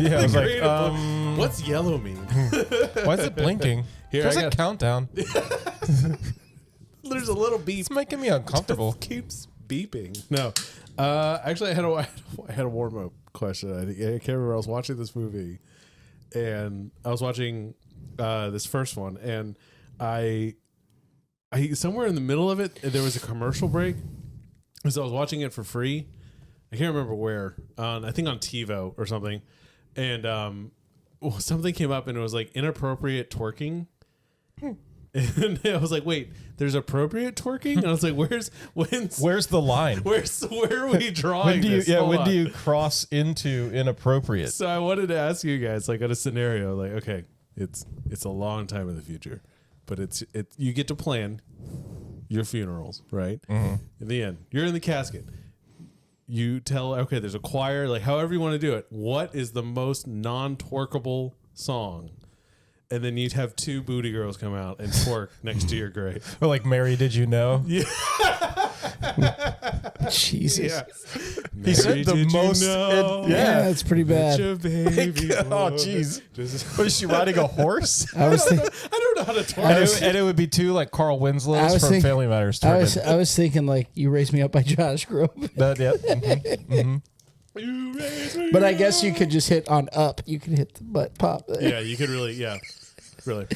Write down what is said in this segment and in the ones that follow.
Yeah, I was like, what's yellow mean? why is it blinking? There's a countdown. There's a little beep. It's making me uncomfortable. It keeps beeping. No, actually, I had a warm up question. I can't remember. I was watching this movie, and I was watching this first one, and I somewhere in the middle of it, there was a commercial break. So I was watching it for free. I can't remember where. I think on TiVo or something, and something came up, and it was like inappropriate twerking. And I was like, wait, there's appropriate twerking? And I was like, where's the line? Where are we drawing this? When do you cross into inappropriate? So I wanted to ask you guys, like, on a scenario, like, okay, it's a long time in the future, but you get to plan your funerals, right? Mm-hmm. In the end, you're in the casket. You tell, okay, there's a choir, like, however you want to do it. What is the most non-twerkable song? And then you'd have two booty girls come out and twerk next to your grave. Or like, Mary, did you know? Yeah. Jesus. Yeah. He said the most. Yeah, it's pretty bad. Oh, jeez. What is she riding a horse? I don't know how to twerk. And it would be two like Carl Winslow's from Family Matters. I was thinking like You Raised Me Up by Josh Groban. But I guess you could just hit on up. You could hit the butt pop. Yeah, you could really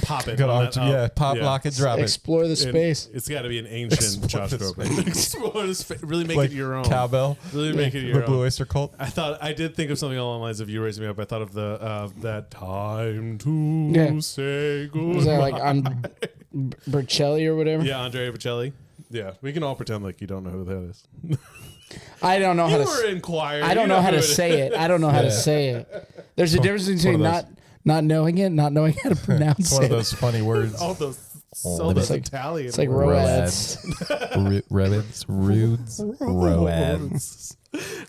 pop it. Lock it, drop Explore the space. It's got to be an ancient Josh Groban. Explore the space. Really make it your own. Cowbell. Really make it your own. The Blue Oyster Cult. I did think of something along the lines of You Raised Me Up. I thought of that time to say goodbye. Was that like on Bocelli or whatever? Yeah, Andrea Bocelli. Yeah, we can all pretend like you don't know who that is. I don't know how to. You were in choir. I don't know how to say it. I don't know how to say it. There's a difference between not knowing it, not knowing how to pronounce it. It's one of those funny words. all those Italian. It's like roads. Roads.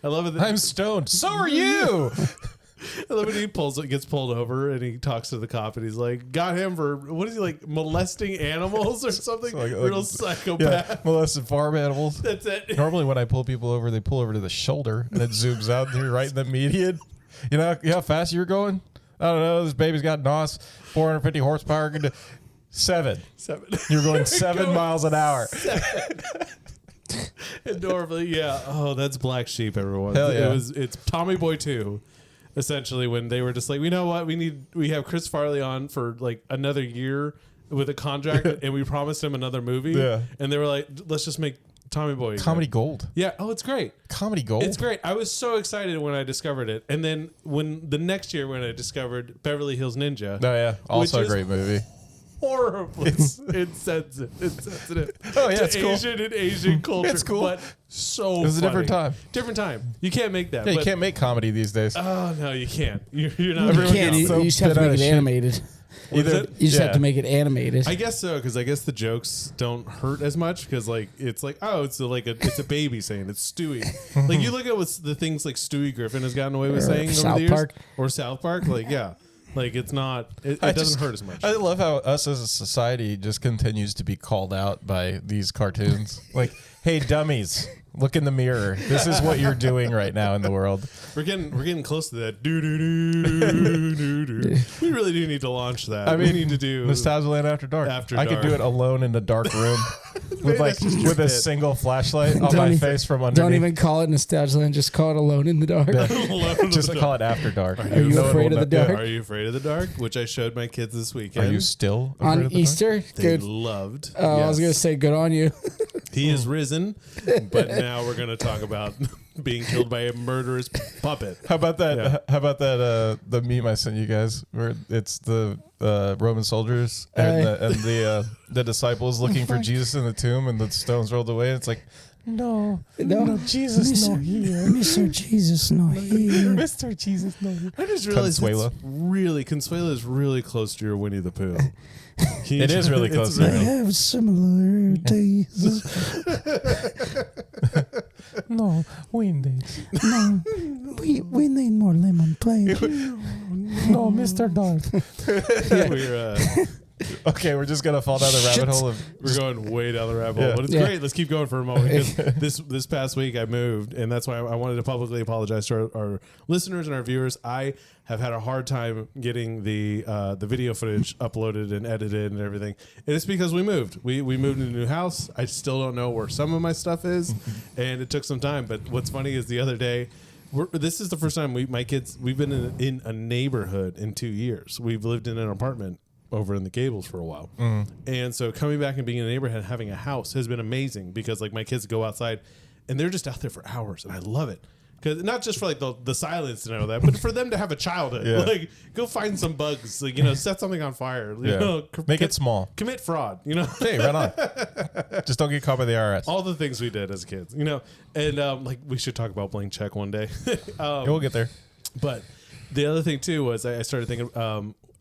I love it. I'm stoned. So are you. I love when he gets pulled over and he talks to the cop and he's like, got him for, what is he, like, molesting animals or something? Real psychopath. Yeah, molested farm animals. That's it. Normally when I pull people over, they pull over to the shoulder and it zooms out there right in the median. You know how fast you were going? I don't know. This baby's got NOS, 450 horsepower. 7. You're going 7 miles an hour. And normally, yeah. Oh, that's Black Sheep, everyone. Hell yeah. It's Tommy Boy 2. Essentially, when they were just like, you know what, we have Chris Farley on for like another year with a contract, and we promised him another movie. Yeah, and they were like, let's just make Tommy Boy Comedy Gold. Yeah, it's great. Comedy Gold. It's great. I was so excited when I discovered it, and then the next year when I discovered Beverly Hills Ninja. Oh yeah, also a great movie. Horribly insensitive. Oh yeah, it's cool. Asian culture. It's cool. But so it was funny. a different time. You can't make that. Yeah, you can't make comedy these days. Oh no, you can't. You're not. You can't. You just have to make it animated. You just have to make it animated. I guess so, because I guess the jokes don't hurt as much because it's a baby saying it's Stewie. Like you look at the things like Stewie Griffin has gotten away with saying over the years, or South Park. Like yeah. Like it's not. It doesn't hurt as much. I love how us as a society just continues to be called out by these cartoons. Like, hey, dummies, look in the mirror. This is what you're doing right now in the world. We're getting close to that. We really do need to launch that. I mean, we need to do Nostalgia Land After Dark. I could do it alone in a dark room with a single flashlight on my face from underneath. Don't even call it Nostalgia Land. Just call it Alone in the Dark. Just call it After Dark. Are you afraid of the dark? Are you afraid of the dark? Which I showed my kids this weekend. Are you still on Easter? They loved. Oh, yes. I was gonna say, good on you. He is risen, but now we're gonna talk about being killed by a murderous puppet. How about that? Yeah. How about that? The meme I sent you guys, where it's the Roman soldiers and the disciples looking for Jesus in the tomb, and the stones rolled away. And it's like, no, Jesus, no here, Mr. Jesus, no here, Mr. Jesus, no here. I just realized Consuelo is really close to your Winnie the Pooh. It is really close. They have similarities. No, we need. No, we need more lemon, please. No, Mr. Dark. Okay, we're just gonna fall down the rabbit hole of We're going way down the rabbit hole, Yeah. but it's great. Let's keep going for a moment because this past week I moved, and that's why I wanted to publicly apologize to our listeners and our viewers. I have had a hard time getting the video footage uploaded and edited and everything, and it's because we moved. We moved into a new house. I still don't know where some of my stuff is, and it took some time. But what's funny is the other day. This is the first time we've been in a neighborhood in 2 years. We've lived in an apartment over in the Gables for a while. And so coming back and being in a neighborhood and having a house has been amazing because like my kids go outside and they're just out there for hours and I love it. Because not just for like the silence and all that, but for them to have a childhood. Yeah. Like go find some bugs, like, set something on fire. You know, make it small. Commit fraud, Hey, right on. Just don't get caught by the IRS. all the things we did as kids, and like we should talk about blank check one day. Yeah, we'll get there. But the other thing too was I started thinking,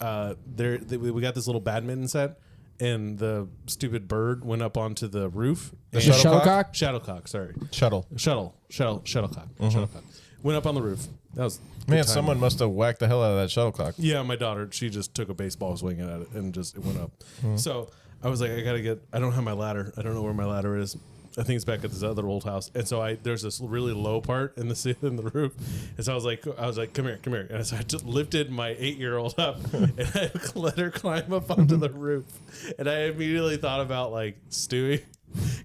we got this little badminton set, and the stupid bird went up onto the roof. The And- Shuttlecock? Shuttlecock, sorry. Shuttlecock. Shuttlecock. Shuttlecock. Went up on the roof. That was good Man, timing. someone must have whacked the hell out of that shuttlecock. Yeah, my daughter, she just took a baseball swing at it and it went up. So I was like, I don't have my ladder. I don't know where my ladder is. I think it's back at this other old house. And so there's this really low part in the roof. And so I was like, come here. And so I just lifted my 8-year-old up and I let her climb up onto the roof. And I immediately thought about like Stewie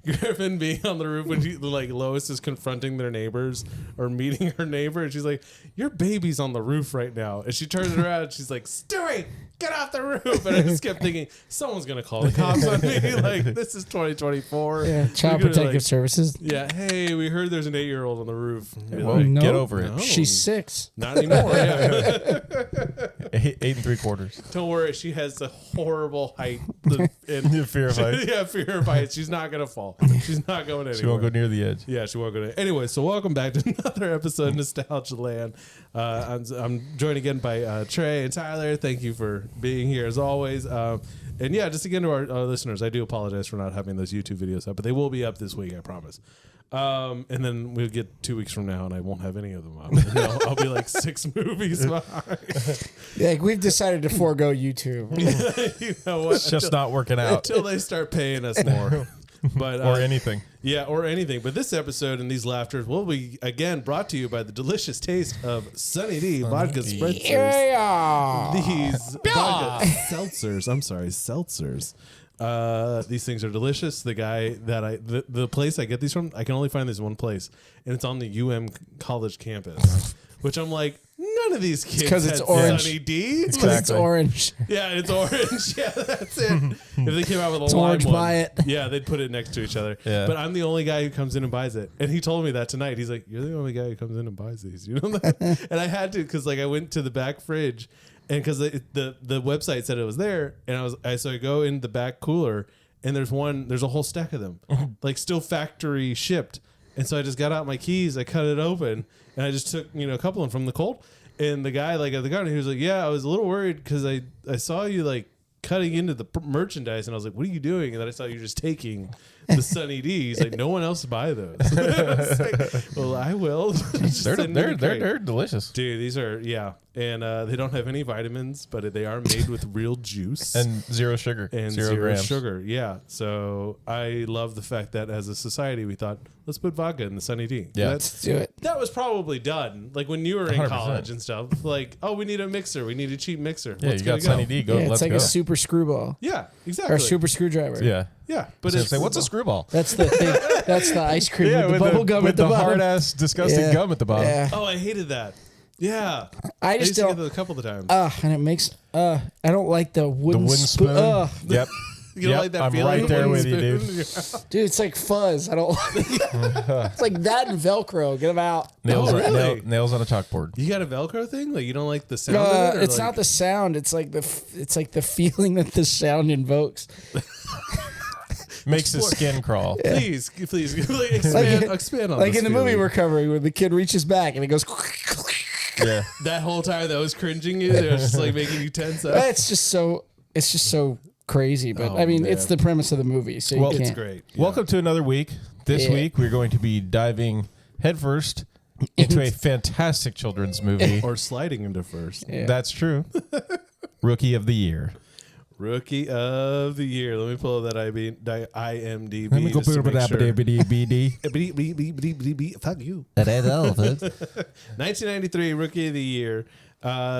Griffin being on the roof when Lois is confronting their neighbors or meeting her neighbor. And she's like, your baby's on the roof right now. And she turns around and she's like, Stewie, get off the roof. And I just kept thinking, someone's going to call the cops on me. Like, this is 2024. Yeah, Child Protective Services. Yeah, hey, we heard there's an 8-year-old on the roof. Well, get over it. No. She's 6. Not anymore. Yeah. 8 3/4. Don't worry, she has a horrible height. Fear of heights. Yeah, fear of heights. She's not going to fall. She's not going anywhere. She won't go near the edge. Yeah, she won't go to. Anyway, so welcome back to another episode of Nostalgia Land. I'm joined again by Trey and Tyler. Thank you for being here as always. And yeah, just again to our listeners, I do apologize for not having those YouTube videos up, but they will be up this week, I promise. And then we'll get 2 weeks from now, and I won't have any of them up. And I'll be like 6 movies behind. Like we've decided to forego YouTube. You know what? It's just not working out. Until they start paying us more. But Or anything. Yeah, or anything. But this episode and these laughters will be, again, brought to you by the delicious taste of Sunny D Vodka Spritzers. Yeah. These vodka seltzers. I'm sorry, seltzers. These things are delicious. The guy that the place I get these from, I can only find this one place, and it's on the UM college campus. Which I'm like, none of these kids 'cause it's had orange. Sunny D. It's because it's orange. Yeah, it's orange. Yeah, that's it. If they came out with a It's lime orange, one, buy it. yeah, they'd put it next to each other. Yeah. But I'm the only guy who comes in and buys it. And he told me that tonight. He's like, you're the only guy who comes in and buys these. You know that? And I had to because like I went to the back fridge, and because the website said it was there, and so I go in the back cooler, and there's a whole stack of them, like still factory shipped. And so I just got out my keys, I cut it open, and I just took a couple of them from the cold. And the guy like at the counter, he was like, "Yeah, I was a little worried because I saw you like cutting into the merchandise, and I was like, what are you doing?" And then I saw you just taking the Sunny D. He's like, "No one else buy those." I was like, well, I will. They're delicious. Dude, these are and they don't have any vitamins, but they are made with real juice And zero sugar. and zero grams. sugar. Yeah, so I love the fact that as a society we thought, let's put vodka in the Sunny D. Yeah. Let's do it. That was probably done like when you were in 100%. college and stuff. Like, oh, we need a mixer. We need a cheap mixer. Yeah, Let's you got go. Sunny D. Go. Yeah, Let's it's like go. a super screwball Yeah, exactly. or a super screwdriver. Yeah. Yeah, but So it's say, what's a screwball? That's the thing. That's the ice cream with the bubble gum with at the bottom. hard ass disgusting Yeah. gum at the bottom. Yeah. Oh, I hated that. Yeah, I used just to get don't. that a couple of times. And it makes. I don't like the The wooden, wooden spoon. Yep. You don't like that I'm feeling? right there Wooden with you, spoon? dude. Dude, it's like fuzz. I don't like it's like that and Velcro. Get them out. Nails, Oh, really? nails on a chalkboard. You got a Velcro thing? Like you don't like the sound of it? Or It's like, not the sound. It's like the feeling that the sound invokes. Makes his skin crawl. Please expand on Like this in the movie feeling. we're covering, where the kid reaches back and it goes. Yeah. That whole time that was cringing you, it was just like making you tense up. It's just so crazy. But Oh, I mean, man. it's the premise of the movie, so Well, you It's can't. great. Yeah. Welcome to another week. This Yeah. week we're going to be diving headfirst into a fantastic children's movie. Or sliding into first. Yeah. That's true. Rookie of the Year. Rookie of the year. Let me pull up that IMDb. Let me go just to put make it sure. BD. Fuck you. 1993 Rookie of the Year,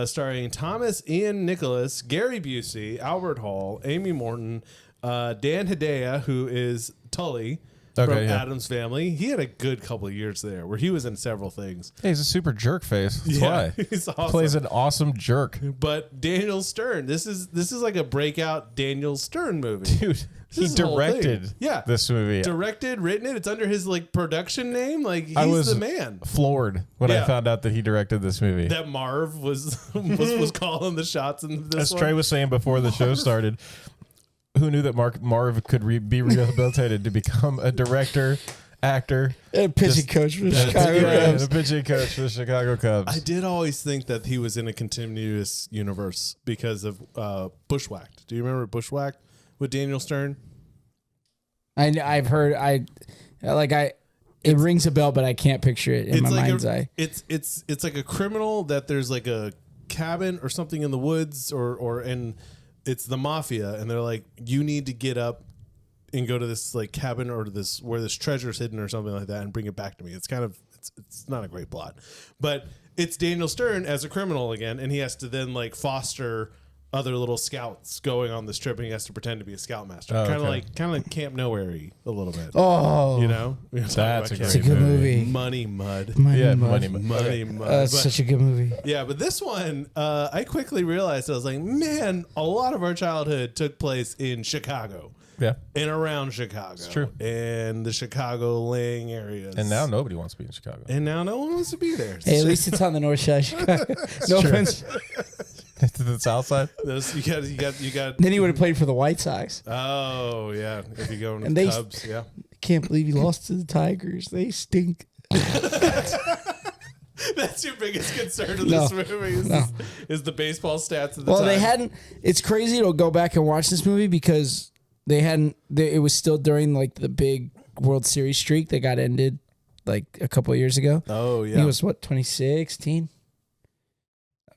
starring Thomas Ian Nicholas, Gary Busey, Albert Hall, Amy Morton, Dan Hedaya, who is Tully from Addams Family. He had a good couple of years there where he was in several things. Hey, he's a super jerk face. That's why. He's awesome. Plays an awesome jerk. But Daniel Stern, this is like a breakout Daniel Stern movie. Dude, he directed this movie. Directed, written it. It's under his like production name. Like he's the man. Floored when I found out that he directed this movie. That Marv was calling the shots in this. As Trey was saying before the show started, who knew that Marv could be rehabilitated to become a director, actor, and pitching coach for the Chicago Cubs. A pitching coach for the Chicago Cubs. I did always think that he was in a continuous universe because of Bushwhacked. Do you remember Bushwhacked with Daniel Stern? I've heard. It rings a bell, but I can't picture it in my mind's eye. It's like a criminal that there's like a cabin or something in the woods and it's the mafia, and they're like, you need to get up and go to this like cabin or this where this treasure is hidden or something like that and bring it back to me. It's kind of it's not a great plot, but it's Daniel Stern as a criminal again, and he has to then like foster other little scouts going on this trip, and he has to pretend to be a scoutmaster. Kind of like Camp Nowhere-y a little bit. Oh, you know, that's a good movie. Money Mud. Money Mud. That's such a good movie. Yeah, but this one, I quickly realized, I was like, man, a lot of our childhood took place in Chicago. Yeah. And around Chicago. It's true. And the Chicago-laying areas. And now nobody wants to be in Chicago. And now no one wants to be there. Hey, at least it's on the north side of Chicago. No offense. To the south side. You got. Then he would have played for the White Sox. Oh yeah, if you go into And the Cubs, yeah. Can't believe he lost to the Tigers. They stink. That's your biggest concern in this movie is the baseball stats of the time. They hadn't. It's crazy to go back and watch this movie because they hadn't. It was still during like the big World Series streak that got ended like a couple of years ago. Oh yeah, I think it was 2016.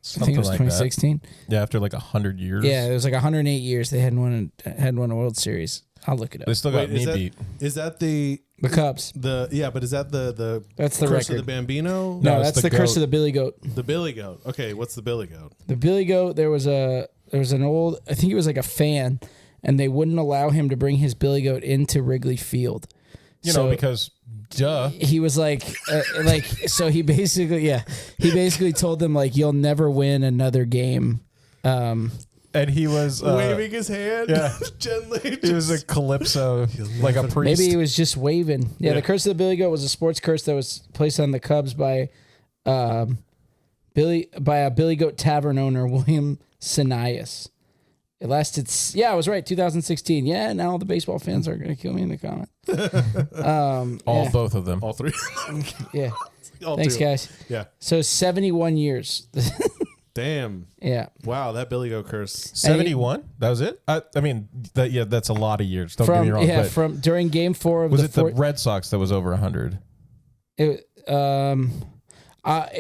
Something I think it was like 2016. Yeah, after like 100 years. Yeah, it was like 108 years they hadn't won a World Series. I'll look it up. They still got me beat. Is that the Cubs? But is that the that's the Curse record of the Bambino? No, that's the Curse of the Billy Goat. The Billy Goat. Okay, what's the Billy Goat? The Billy Goat. There was an old. I think it was like a fan, and they wouldn't allow him to bring his Billy Goat into Wrigley Field. You know, because duh. He was so he basically told them like, you'll never win another game. And he was waving his hand gently. He was a calypso, like a priest. Maybe he was just waving. Yeah, the Curse of the Billy Goat was a sports curse that was placed on the Cubs by a Billy Goat tavern owner, William Sinias. It lasted, I was right, 2016. Yeah, now all the baseball fans are going to kill me in the comment. Both of them. All three. Yeah. All Thanks, two. guys. Yeah. So 71 years. Damn. Yeah. Wow, that Billy Goat curse. 71? That was it? I mean, that's a lot of years. Don't get me wrong. Yeah, but from during Game 4 of was the Red Sox that was over 100? It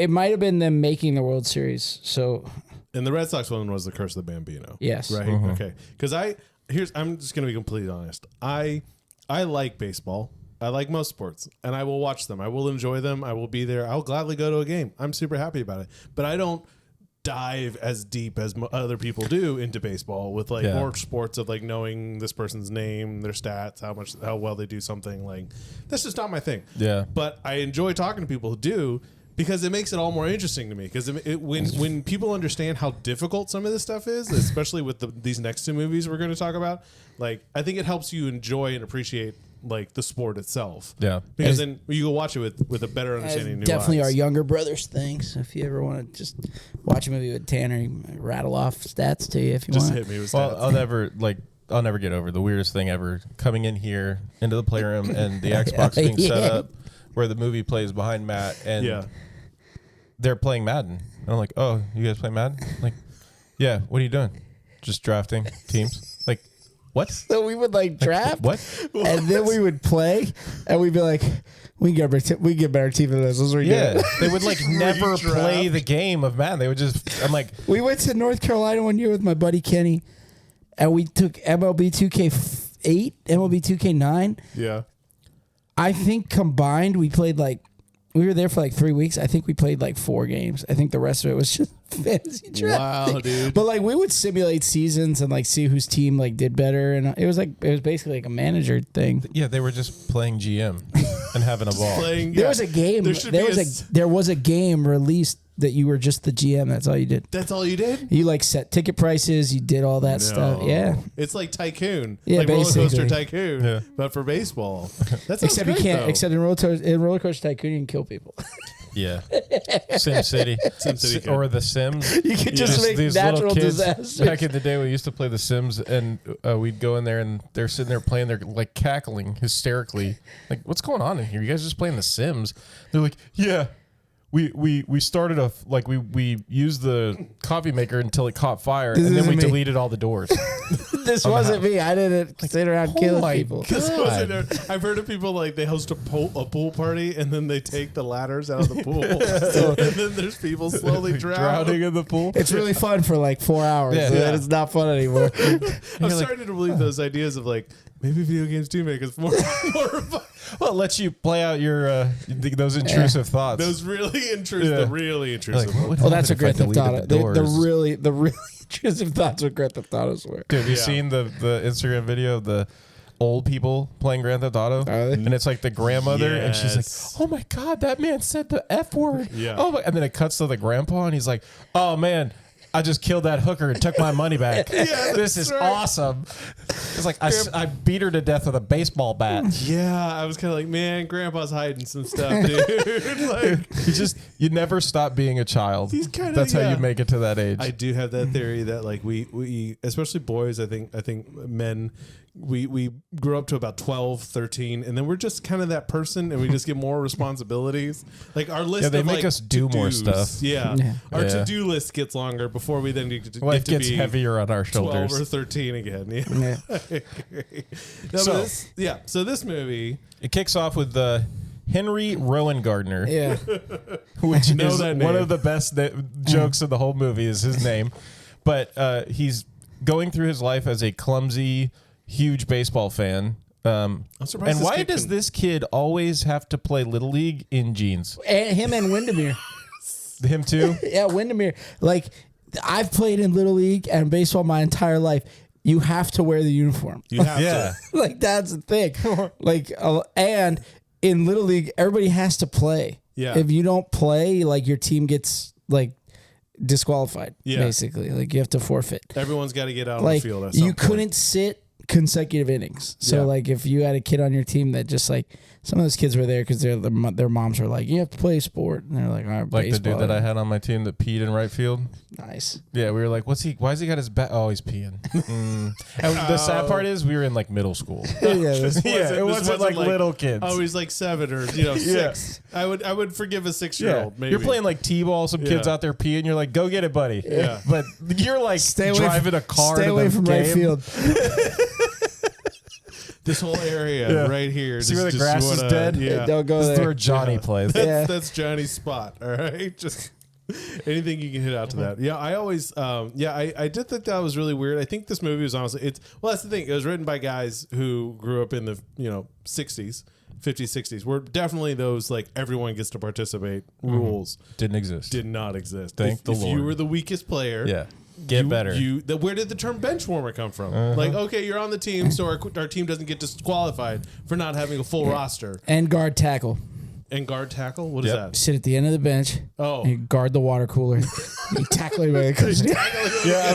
might have been them making the World Series. So. And the Red Sox one was the Curse of the Bambino. Yes. Right. Mm-hmm. Okay. Because I'm just gonna be completely honest. I like baseball. I like most sports, and I will watch them. I will enjoy them. I will be there. I'll gladly go to a game. I'm super happy about it. But I don't dive as deep as other people do into baseball with more sports of like knowing this person's name, their stats, how well they do something. Like that's just not my thing. Yeah. But I enjoy talking to people who do. Because it makes it all more interesting to me. Because when people understand how difficult some of this stuff is, especially with these next two movies we're going to talk about, like I think it helps you enjoy and appreciate like the sport itself. Yeah. Because then you go watch it with a better understanding. Definitely our younger brothers thing. So if you ever want to just watch a movie with Tanner, he might rattle off stats to you if you want. Just hit me with stats. Well, I'll never get over the weirdest thing ever coming in here into the playroom and the Xbox being set up where the movie plays behind Matt and they're playing Madden. And I'm like, oh, you guys play Madden? I'm like, yeah, what are you doing? Just drafting teams? Like, what? So we would like draft, what? And then we would play, and we'd be like, we can get better team than this. They would like never play the game of Madden. They would just, I'm like, we went to North Carolina one year with my buddy Kenny, and we took MLB 2K8, MLB 2K9. Yeah. I think combined we played we were there for like 3 weeks. I think we played like 4 games. I think the rest of it was just fantasy draft. Wow, dude. But like we would simulate seasons and like see whose team like did better, and it was basically like a manager thing. Yeah, they were just playing GM and having a ball. There was a game. There was a game released that you were just the GM. That's all you did. That's all you did? You like set ticket prices. You did all that stuff. Yeah. It's like Tycoon. Yeah, like Roller basically. Coaster Tycoon. Yeah. But for baseball. That's Except you can't. Though. Except in Roller Coaster Tycoon, you can kill people. Yeah. Sim City. Or The Sims. You could just make these natural little kids. disasters. Back in the day, we used to play The Sims, and we'd go in there, and they're sitting there playing. They're like cackling hysterically. Like, what's going on in here? You guys just playing The Sims? They're like, yeah. We started we used the coffee maker until it caught fire, and then we deleted all the doors. This wasn't me. I didn't sit around killing people. I've heard of people like they host a pool party and then they take the ladders out of the pool, and then there's people slowly drowning in the pool. It's really fun for like 4 hours, and then it's not fun anymore. I'm starting to believe those ideas of like maybe video games do make us more fun. Well, it lets you play out your those intrusive thoughts. Those really intrusive, the really intrusive. Like, well, that's what Grand Theft Auto. The doors? really intrusive thoughts what Grand Theft Autos were. Dude, have you seen the Instagram video of the old people playing Grand Theft Auto? And it's like the grandmother, and she's like, "Oh my god, that man said the F word." Yeah. Oh my, and then it cuts to the grandpa, and he's like, "Oh man, I just killed that hooker and took my money back. This is awesome." It's like I beat her to death with a baseball bat. Yeah, I was kind of like, man, Grandpa's hiding some stuff, dude. Like, you never stop being a child. That's how you make it to that age. I do have that theory that like we especially boys, I think men, we grew up to about 12, 13, and then we're just kind of that person, and we just get more responsibilities. Like our list, they of make like us do more stuff. Yeah, our to-do list gets longer before we then get to Life gets heavier on our 12 shoulders. or 13 again. Yeah. So this movie, it kicks off with Henry Rowan Gardner. Yeah. Which is one of the best jokes of the whole movie is his name. But he's going through his life as a clumsy, huge baseball fan. I'm surprised. And why does this kid always have to play Little League in jeans? Him and Windermere. Him too? Yeah, Windermere. Like, I've played in Little League and baseball my entire life. You have to wear the uniform. You have to. Like, that's the thing. Like, and in Little League, everybody has to play. Yeah. If you don't play, like, your team gets, like, disqualified, basically. Like, you have to forfeit. Everyone's got to get out on like, the field at some point. couldn't sit consecutive innings. So, like, if you had a kid on your team that just, like, some of those kids were there because their moms were like, you have to play a sport. And they're like, all right, like baseball. the dude that I had on my team that peed in right field. Nice. Yeah, we were like, why has he got his bat? Oh, he's peeing. And the sad part is we were in like middle school. It wasn't like little kids. Oh, he's like 7 or 6. I would forgive a 6-year-old. Maybe You're playing like t-ball, some kids out there peeing. You're like, go get it, buddy. Yeah. But you're like driving a car. Stay away from right field. This whole area right here. See where the grass is dead? Yeah. Don't go This there. is where Johnny plays. That's Johnny's spot. All right. Just anything you can hit out to that. Yeah. I always, I did think that was really weird. I think this movie was honestly, that's the thing. It was written by guys who grew up in the, 60s, 50s, 60s. We're definitely those, like, everyone gets to participate rules. Didn't exist. Did not exist. Thank the Lord. If you were the weakest player. Get better. Where did the term bench warmer come from? Like, okay, you're on the team, so our team doesn't get disqualified for not having a full roster. And guard tackle. And guard tackle? What is that? Sit at the end of the bench. Oh. And you guard the water cooler. You tackle anybody that comes in. Yeah,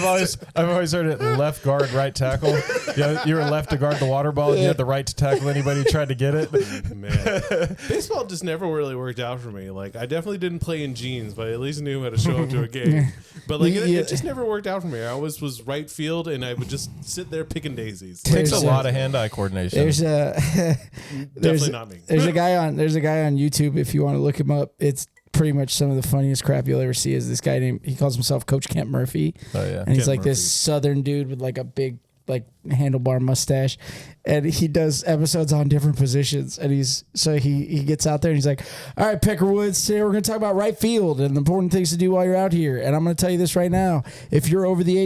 I've always heard it left guard, right tackle. Yeah, you were left to guard the water ball, and you had the right to tackle anybody who tried to get it. Man, baseball just never really worked out for me. Like, I definitely didn't play in jeans, but I at least knew how to show up to a game. But like, it just never worked out for me. I always was right field, and I would just sit there picking daisies. Takes a lot of hand-eye coordination. Definitely not me. There's a guy on YouTube, if you want to look him up. It's pretty much some of the funniest crap you'll ever see. Is this guy he calls himself Coach Kent Murphy. Oh yeah. And he's Kent like Murphy. this Southern dude with like a big, like handlebar mustache, and he does episodes on different positions. And he gets out there and he's like, "All right, Peckerwoods, today we're going to talk about right field and the important things to do while you're out here. And I'm going to tell you this right now: if you're under the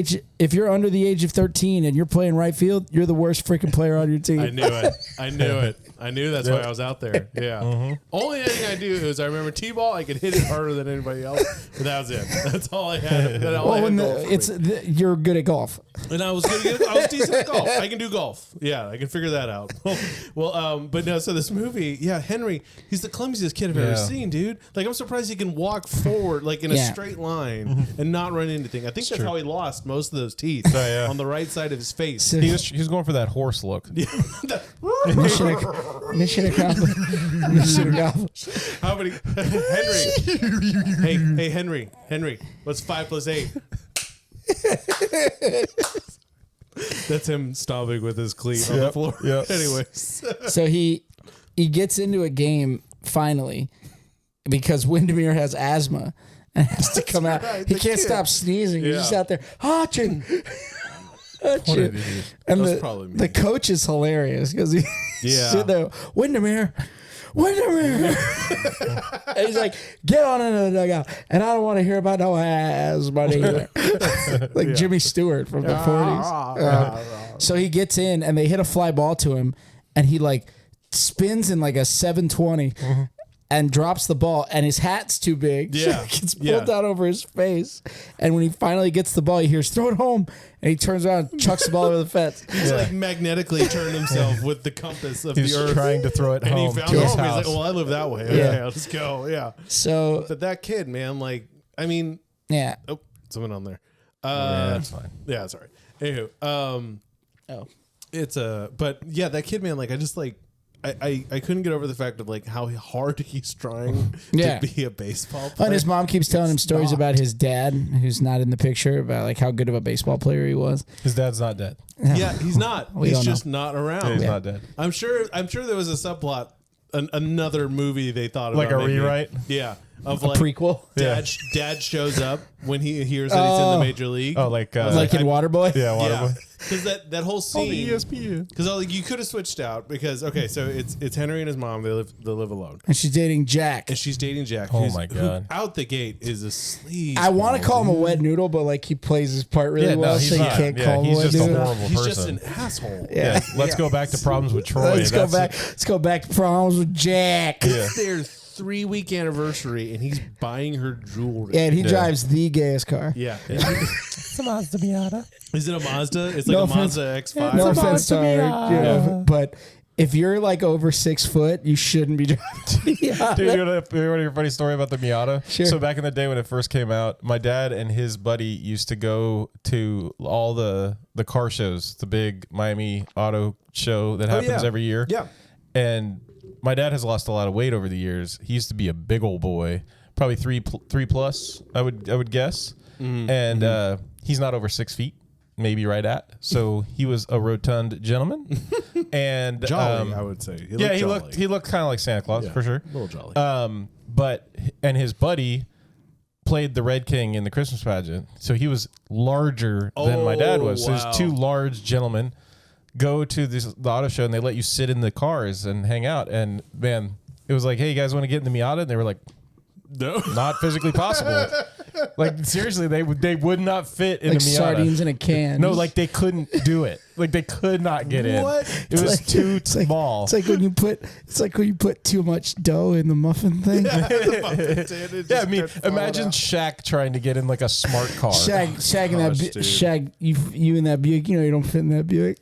age of 13 and you're playing right field, you're the worst freaking player on your team." I knew it. I knew that's why I was out there. Yeah. Only thing I do is I remember T-ball. I could hit it harder than anybody else, but that was it. That's all I had. You're good at golf. And I was decent at golf. I can do golf. Yeah, I can figure that out. But no. So this movie, Henry, he's the clumsiest kid I've ever seen, dude. Like, I'm surprised he can walk forward like in a straight line and not run into things. I think that's how he lost most of those teeth on the right side of his face. So he was going for that horse look. Mission accomplished. Mission accomplished. How many, Henry? Hey, Henry. What's 5 + 8? That's him stomping with his cleat on the floor. Yep. Anyways, so he gets into a game finally because Windermere has asthma and has to come out. He can't stop sneezing. He's just out there hatching. And the coach is hilarious because he's sitting there, Windermere. And he's like, get on into the dugout. And I don't want to hear about no asthma either. Like Jimmy Stewart from the 40s. So he gets in and they hit a fly ball to him and he like spins in like a 720 and drops the ball and his hat's too big. So it gets pulled down over his face. And when he finally gets the ball, he hears, throw it home. And he turns around and chucks the ball over the fence. He's like magnetically turned himself with the compass of the earth. He's trying to throw it home. And he found home. He's like, well, I live that way. Okay, I'll just go. Yeah. So, but that kid, man, like, I mean. Yeah. Oh, someone on there. That's fine. Yeah, it's all right. Anywho. It's but yeah, that kid, man, like, I just like, I couldn't get over the fact of like how hard he's trying to be a baseball player. And his mom keeps telling him stories about his dad, who's not in the picture, about like how good of a baseball player he was. His dad's not dead. Yeah, he's not. He's just not around. Yeah, he's not dead. I'm sure there was a subplot, another movie they thought about. Like a rewrite? Yeah. Of a like prequel. Dad shows up when he hears that he's in the major league. Oh, like in Waterboy. Yeah, Waterboy. Because that whole scene. The ESPN. Because like you could have switched out because so it's Henry and his mom. They live alone. And she's dating Jack. Oh my God. Who out the gate is a sleaze. I want to call him a wet noodle, but like he plays his part really well, so you can't call him a wet noodle. He's just a horrible person. He's just an asshole. Yeah. Let's go back to problems with Troy. Let's go back to problems with Jack. Yeah. Their 3-week anniversary, and he's buying her jewelry. Yeah, and he drives the gayest car. Yeah. It's a Mazda Miata. Is it a Mazda? It's like a Mazda X5. No offense, sorry. But if you're like over 6 foot, you shouldn't be driving Miata. Dude, you want to hear a funny story about the Miata? Sure. So back in the day when it first came out, my dad and his buddy used to go to all the car shows, the big Miami auto show that happens every year. Yeah. And my dad has lost a lot of weight over the years. He used to be a big old boy, probably three plus, I would guess. Mm-hmm. And he's not over 6 feet, maybe right at. So he was a rotund gentleman, and jolly, I would say. He looked kind of like Santa Claus for sure. A little jolly. But his buddy played the Red King in the Christmas pageant, so he was larger than my dad was. So there's two large gentlemen. Go to the auto show and they let you sit in the cars and hang out. And man, it was like, hey, you guys want to get in the Miata? And they were like, no, not physically possible. Like seriously, they would not fit in like the Miata. Sardines in a can. No, like they couldn't do it. Like they could not get in. What? It was too small. It's like when you put too much dough in the muffin thing. Yeah, I mean, imagine Shaq trying to get in like a smart car. Shaq in that Shaq, you in that Buick. You know you don't fit in that Buick.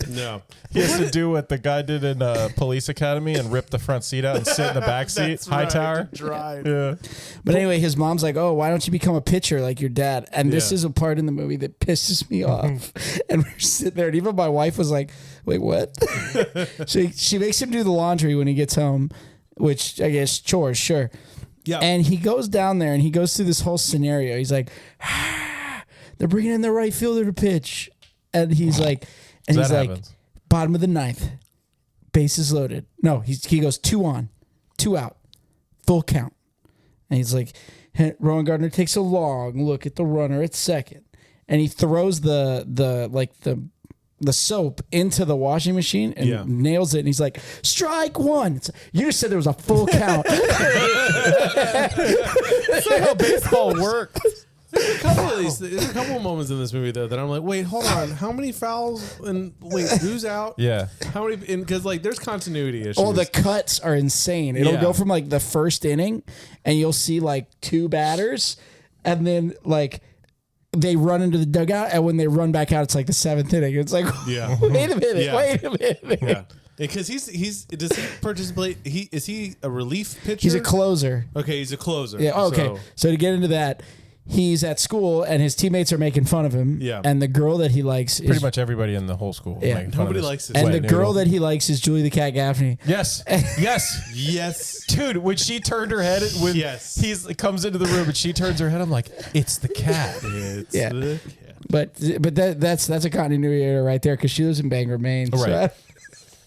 No. He has to do what the guy did in Police Academy and rip the front seat out and sit in the back seat. High tower. Drive. Yeah. But anyway, his mom's like, oh, why don't you become a pitcher like your dad? And this is a part in the movie that pisses me off. And we're sitting there, and even my wife was like, wait, what? She makes him do the laundry when he gets home, which I guess chores, sure. Yeah. And he goes down there and he goes through this whole scenario. He's like, they're bringing in the right fielder to pitch. And he's like, bottom of the ninth, bases loaded. No, he goes 2 on, 2 out, full count. And he's like, Rowan Gardner takes a long look at the runner at second, and he throws the the soap into the washing machine and nails it. And he's like, strike one. You just said there was a full count. That's not how baseball works. There's a couple of moments in this movie though that I'm like, wait, hold on, how many fouls and wait, who's out? Yeah, how many? Because like, there's continuity issues. Oh, the cuts are insane. It'll go from like the first inning, and you'll see like 2 batters, and then like they run into the dugout, and when they run back out, it's like the 7th inning. It's like, wait a minute, wait a minute. Yeah. Because does he participate? Is he a relief pitcher? He's a closer. Okay, he's a closer. Yeah. Okay. So to get into that, he's at school and his teammates are making fun of him. Yeah. And the girl that he likes is pretty much everybody in the whole school. Yeah. Nobody likes this. And the girl that he likes is Julie the Cat Gaffney. Yes. Yes. Yes. Dude, when she turned her head, when he comes into the room and she turns her head, I'm like, it's the cat. It's Yeah. the cat. But that's a continuity error right there because she lives in Bangor, Maine. Right.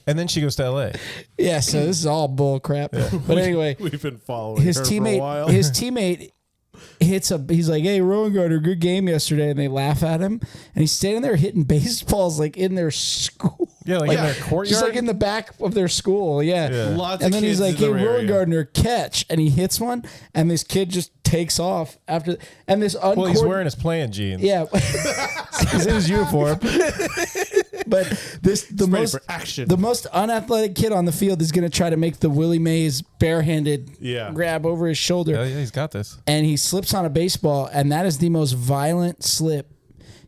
And then she goes to LA. Yeah, so this is all bull crap. Yeah. But anyway, we've been following her for a while. His teammate he's like, hey, Rowan Gardner, good game yesterday. And they laugh at him. And he's standing there hitting baseballs like in their school. Yeah, like in their courtyard. Just like in the back of their school. Yeah. Lots and of then he's kids like, in hey, their Rowan area. Gardner, catch. And he hits one. And this kid just takes off after. And this well, he's wearing his playing jeans. Yeah. He's in his uniform. But the most unathletic kid on the field is going to try to make the Willie Mays barehanded grab over his shoulder. Yeah, he's got this. And he slips on a baseball, and that is the most violent slip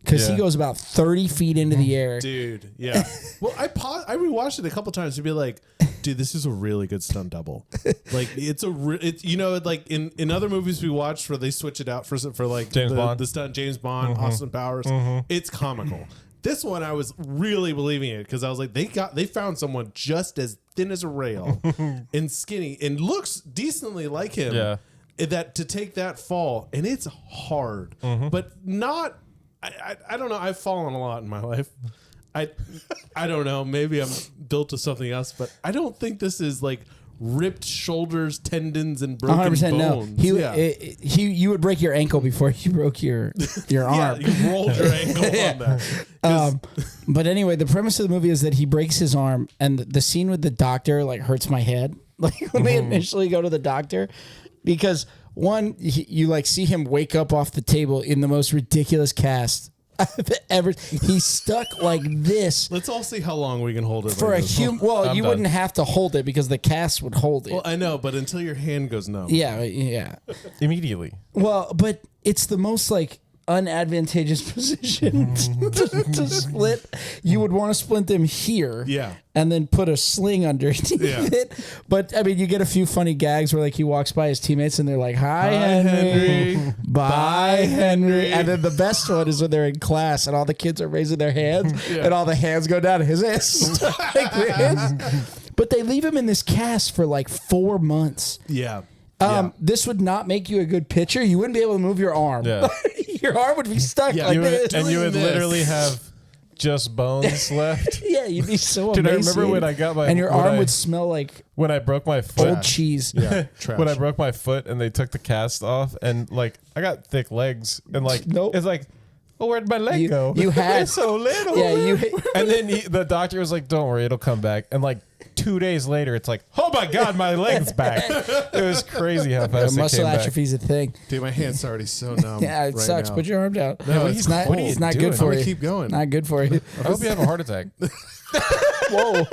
because he goes about 30 feet into the air. Dude, yeah. Well, I rewatched it a couple times to be like, dude, this is a really good stunt double. Like, it's like in other movies we watched where they switch it out for like the stunt James Bond, Austin Powers. It's comical. This one, I was really believing it because I was like, they found someone just as thin as a rail and skinny and looks decently like him. Yeah. That to take that fall, and it's hard, but not. I don't know. I've fallen a lot in my life. I don't know. Maybe I'm built to something else, but I don't think this is like ripped shoulders, tendons, and broken 100% bones. No. You would break your ankle before you broke your arm. Yeah, you rolled your ankle on that. But anyway, the premise of the movie is that he breaks his arm, and the scene with the doctor like hurts my head. Like when they initially go to the doctor, because one, you like see him wake up off the table in the most ridiculous cast I've ever. He's stuck like this. Let's all see how long we can hold it for like a human. Well, you wouldn't have to hold it because the cast would hold it. Well, I know, but until your hand goes numb. Yeah. Immediately. Well, but it's the most like unadvantageous position to split. You would want to splint them here. Yeah. And then put a sling underneath it. But I mean, you get a few funny gags where like he walks by his teammates and they're like, "Hi, Henry. Bye, Henry." And then the best one is when they're in class and all the kids are raising their hands and all the hands go down and his hands like this. But they leave him in this cast for like 4 months. Yeah. This would not make you a good pitcher. You wouldn't be able to move your arm. Yeah. Your arm would be stuck like this. And you would literally have just bones left. Yeah, you'd be so Dude, emaciated. I remember when I got my... And your arm would smell like when I broke my foot. old cheese. Yeah, trash. When I broke my foot and they took the cast off and like I got thick legs and like it's like, oh, where'd my leg go? You had it's so little. Yeah, and then the doctor was like, "Don't worry, it'll come back." And like 2 days later, it's like, "Oh my god, my leg's back!" It was crazy how fast it muscle came back. atrophy is a thing. Dude, my hand's already so numb. Yeah, it sucks. Now. Put your arm down. No, it's not. It's not good for you. Keep going. Not good for you. I hope you have a heart attack. Whoa.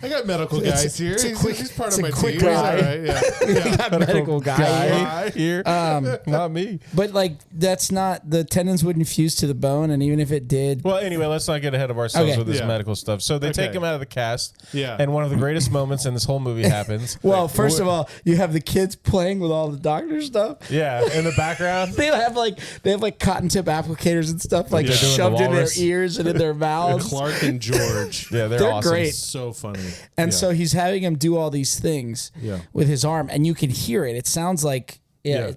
I got medical guys here. He's part of my team. Guy. All right, yeah. We got medical guy here. Not me. But like, that's not, the tendons wouldn't fuse to the bone, and even if it did. Well, anyway, let's not get ahead of ourselves with this medical stuff. So they take him out of the cast. Yeah. And one of the greatest moments in this whole movie happens. Well, first of all, you have the kids playing with all the doctor stuff. Yeah, in the background. They have like cotton tip applicators and stuff like shoved in their ears and in their mouths. Clark and George. Yeah, they're awesome. Great. So funny. And so he's having him do all these things with his arm, and you can hear it. It sounds like I'm